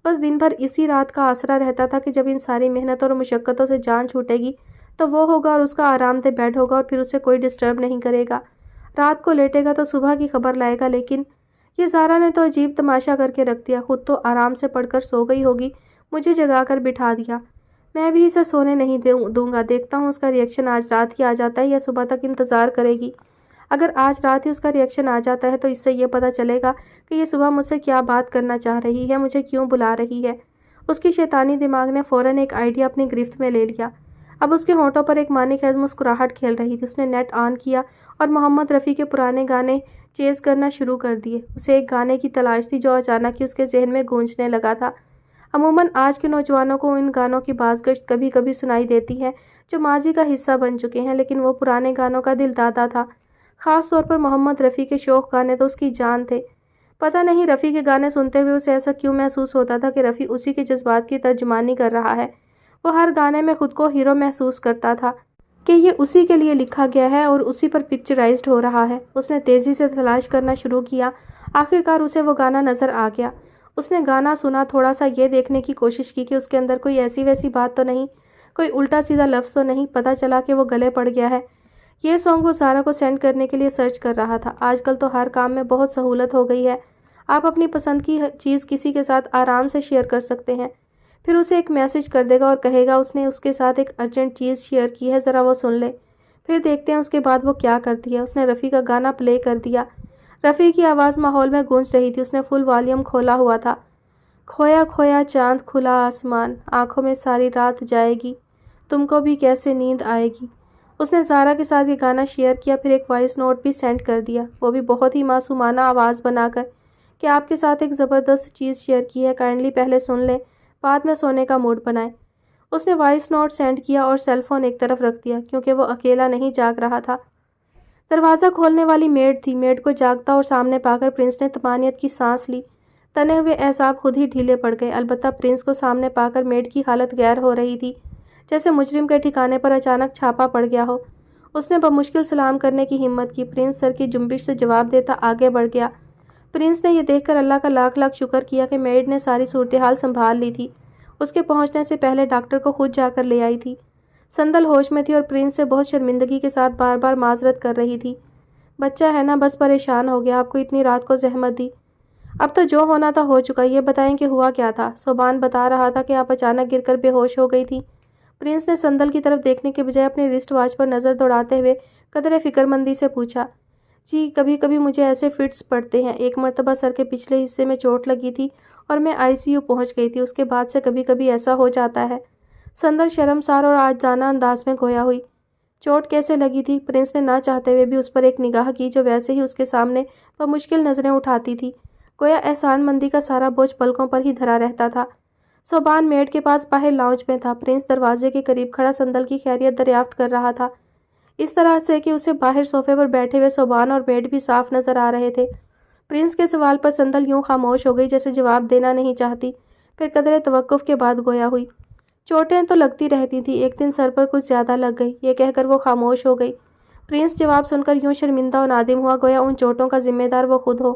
بس دن بھر اسی رات کا آسرا رہتا تھا کہ جب ان ساری محنتوں اور مشقتوں سے جان چھوٹے گی تو وہ ہوگا اور اس کا آرام دہ بیڈ ہوگا اور پھر اسے کوئی ڈسٹرب نہیں کرے گا۔ رات کو لیٹے گا تو صبح کی خبر لائے گا، لیکن یہ زارا نے تو عجیب تماشا کر کے رکھ دیا۔ خود تو آرام سے پڑھ کر سو گئی ہوگی، مجھے جگا کر بٹھا دیا۔ میں بھی اسے سونے نہیں دوں گا، دیکھتا ہوں اس کا ریئیکشن آج رات ہی آ جاتا ہے یا صبح تک انتظار کرے گی۔ اگر آج رات ہی اس کا ریئیکشن آ جاتا ہے تو اس سے یہ پتہ چلے گا کہ یہ صبح مجھ سے کیا بات کرنا چاہ رہی ہے، مجھے کیوں بلا رہی ہے۔ اس کی شیطانی دماغ نے فوراً ایک آئیڈیا اپنی گرفت میں لے لیا۔ اب اس کے ہونٹوں پر ایک معنی خیز مسکراہٹ کھیل رہی تھی۔ اس نے نیٹ آن کیا اور محمد رفیع کے پرانے گانے چیز کرنا شروع کر دیے۔ اسے ایک گانے کی تلاش تھی جو اچانک ہی اس کے ذہن میں گونجنے لگا تھا۔ عموماً آج کے نوجوانوں کو ان گانوں کی بازگشت کبھی کبھی سنائی دیتی ہے جو ماضی کا حصہ بن چکے ہیں، لیکن وہ پرانے گانوں کا دل دادا تھا۔ خاص طور پر محمد رفیع کے شوخ گانے تو اس کی جان تھے۔ پتہ نہیں رفیع کے گانے سنتے ہوئے اسے ایسا کیوں محسوس ہوتا تھا کہ رفیع اسی کے جذبات کی ترجمانی کر رہا ہے۔ وہ ہر گانے میں خود کو ہیرو محسوس کرتا تھا کہ یہ اسی کے لیے لکھا گیا ہے اور اسی پر پکچرائزڈ ہو رہا ہے۔ اس نے تیزی سے تلاش کرنا شروع کیا۔ آخرکار اسے وہ گانا نظر آ گیا۔ اس نے گانا سنا، تھوڑا سا یہ دیکھنے کی کوشش کی کہ اس کے اندر کوئی ایسی ویسی بات تو نہیں، کوئی الٹا سیدھا لفظ تو نہیں۔ پتہ چلا کہ وہ گلے پڑ گیا ہے۔ یہ سانگ وہ سارا کو سینڈ کرنے کے لیے سرچ کر رہا تھا۔ آج کل تو ہر کام میں بہت سہولت ہو گئی ہے، آپ اپنی پسند کی چیز کسی کے ساتھ آرام سے شیئر کر سکتے ہیں۔ پھر اسے ایک میسج کر دے گا اور کہے گا اس نے اس کے ساتھ ایک ارجنٹ چیز شیئر کی ہے، ذرا وہ سن لے۔ پھر دیکھتے ہیں اس کے بعد وہ کیا کرتی ہے۔ اس نے رفیع کا گانا پلے کر دیا۔ رفیع کی آواز ماحول میں گونج رہی تھی۔ اس نے فل والیوم کھولا ہوا تھا۔ کھویا کھویا چاند کھلا آسمان، آنکھوں میں ساری رات جائے گی، تم کو بھی کیسے نیند آئے گی۔ اس نے زارا کے ساتھ یہ گانا شیئر کیا، پھر ایک وائس نوٹ بھی سینڈ کر دیا، وہ بھی بہت ہی معصومانہ آواز بنا کر کہ آپ کے ساتھ ایک زبردست چیز شیئر کی ہے، کائنڈلی پہلے سن لیں، بعد میں سونے کا موڈ بنائیں۔ اس نے وائس نوٹ سینڈ کیا اور سیل فون ایک طرف رکھ دیا، کیونکہ وہ اکیلا نہیں جاگ رہا تھا۔ دروازہ کھولنے والی میڈ تھی۔ میڈ کو جاگتا اور سامنے پا کر پرنس نے طمانینت کی سانس لی۔ تنے ہوئے اعصاب خود ہی ڈھیلے پڑ گئے، البتہ پرنس کو سامنے پا کر میڈ کی حالت غیر ہو رہی تھی، جیسے مجرم کے ٹھکانے پر اچانک چھاپا پڑ گیا ہو۔ اس نے بمشکل سلام کرنے کی ہمت کی۔ پرنس سر کی جنبش سے جواب دیتا آگے بڑھ گیا۔ پرنس نے یہ دیکھ کر اللہ کا لاکھ لاکھ شکر کیا کہ میڈ نے ساری صورتحال سنبھال لی تھی۔ اس کے پہنچنے سے پہلے ڈاکٹر کو خود جا کر لے آئی تھی۔ سندل ہوش میں تھی اور پرنس سے بہت شرمندگی کے ساتھ بار بار معذرت کر رہی تھی۔ بچہ ہے نا، بس پریشان ہو گیا، آپ کو اتنی رات کو زحمت دی۔ اب تو جو ہونا تھا ہو چکا، یہ بتائیں کہ ہوا کیا تھا۔ صوبان بتا رہا تھا کہ آپ اچانک گر کر بے ہوش ہو گئی تھی۔ پرنس نے سندل کی طرف دیکھنے کے بجائے اپنے رسٹ واچ پر نظر دوڑاتے ہوئے قدرے فکر مندی سے پوچھا۔ جی، کبھی کبھی مجھے ایسے فٹس پڑتے ہیں۔ ایک مرتبہ سر کے پچھلے حصے میں چوٹ لگی تھی اور میں ICU پہنچ گئی تھی، اس کے بعد سے کبھی کبھی ایسا ہو جاتا ہے۔ سندل شرمسار اور عاجزانہ انداز میں گویا ہوئی۔ چوٹ کیسے لگی تھی؟ پرنس نے نہ چاہتے ہوئے بھی اس پر ایک نگاہ کی جو ویسے ہی اس کے سامنے بمشکل نظریں اٹھاتی تھی، گویا احسان مندی کا سارا بوجھ پلکوں پر ہی دھرا رہتا تھا۔ صوبان میڈ کے پاس باہر لاؤنج میں تھا۔ پرنس دروازے کے قریب کھڑا سندل کی خیریت دریافت کر رہا تھا، اس طرح سے کہ اسے باہر صوفے پر بیٹھے ہوئے صوبان اور میڈ بھی صاف نظر آ رہے تھے۔ پرنس کے سوال پر سندل یوں خاموش ہو گئی جیسے جواب دینا نہیں چاہتی، پھر قدرے توقف کے بعد گویا ہوئی۔ چوٹیں تو لگتی رہتی تھی، ایک دن سر پر کچھ زیادہ لگ گئی، یہ کہہ کر وہ خاموش ہو گئی۔ پرنس جواب سن کر یوں شرمندہ و نادم ہوا گویا ان چوٹوں کا ذمہ دار وہ خود ہو۔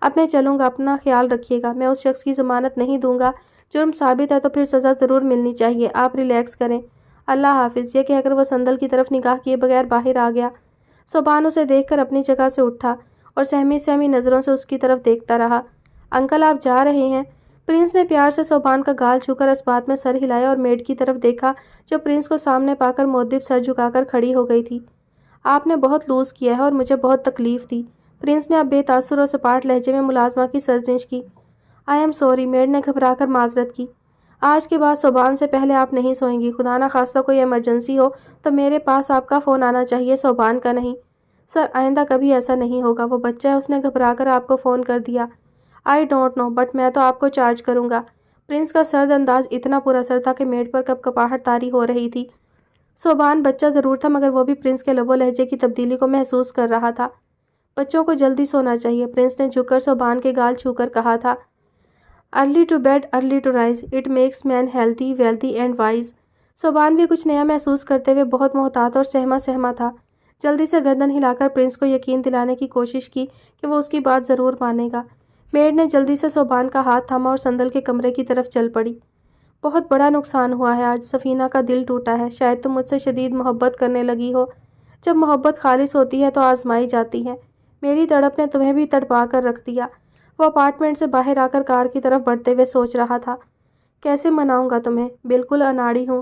اب میں چلوں گا، اپنا خیال رکھیے گا۔ میں اس شخص کی ضمانت نہیں دوں گا۔ جرم ثابت ہے تو پھر سزا ضرور ملنی چاہیے، آپ ریلیکس کریں۔ اللہ حافظ۔ یہ کہہ کر وہ صندل کی طرف نگاہ کیے بغیر باہر آ گیا۔ صوبان اسے دیکھ کر اپنی جگہ سے اٹھا اور سہمی نظروں سے اس کی طرف دیکھتا رہا۔ انکل آپ جا رہے ہیں؟ پرنس نے پیار سے صوبان کا گال چھو کر اس بات میں سر ہلایا اور میڈ کی طرف دیکھا جو پرنس کو سامنے پا کر مؤدب سر جھکا کر کھڑی ہو گئی تھی۔ آپ نے بہت لوز کیا ہے اور مجھے بہت تکلیف دی۔ پرنس نے اب بے تاثر اور سپاٹ لہجے میں ملازمہ کی سرزنش کی۔ آئی ایم سوری، میڈ نے گھبرا کر معذرت کی۔ آج کے بعد صوبان سے پہلے آپ نہیں سوئیں گی۔ خدا نہ خواستہ کوئی ایمرجنسی ہو تو میرے پاس آپ کا فون آنا چاہیے، صوبان کا نہیں۔ سر آئندہ کبھی ایسا نہیں ہوگا، وہ بچہ ہے، اس نے گھبرا کر آپ کو فون کر دیا۔ آئی ڈونٹ نو، بٹ میں تو آپ کو چارج کروں گا۔ پرنس کا سرد انداز اتنا پر اثر تھا کہ میڈ پر کپ کپاہٹ طاری ہو رہی تھی۔ صوبان بچہ ضرور تھا مگر وہ بھی پرنس کے لب و لہجے کی تبدیلی کو محسوس کر رہا تھا۔ بچوں کو جلدی سونا چاہیے، پرنس نے جھک کر صوبان کے گال چھو کر کہا تھا۔ Early to bed early to rise, it makes man healthy wealthy and wise. Soban بھی کچھ نیا محسوس کرتے ہوئے بہت محتاط اور سہما تھا۔ جلدی سے گردن ہلا کر پرنس کو یقین دلانے کی کوشش کی کہ وہ اس کی بات ضرور مانے گا۔ میڈ نے جلدی سے صوبان کا ہاتھ تھاما اور صندل کے کمرے کی طرف چل پڑی۔ بہت بڑا نقصان ہوا ہے آج، سفینہ کا دل ٹوٹا ہے۔ شاید تم مجھ سے شدید محبت کرنے لگی ہو۔ جب محبت خالص ہوتی ہے تو آزمائی جاتی ہے۔ میری تڑپ نے تمہیں بھی تڑپا کر رکھ دیا۔ وہ اپارٹمنٹ سے باہر آ کر کار کی طرف بڑھتے ہوئے سوچ رہا تھا، کیسے مناؤں گا تمہیں؟ بالکل اناڑی ہوں۔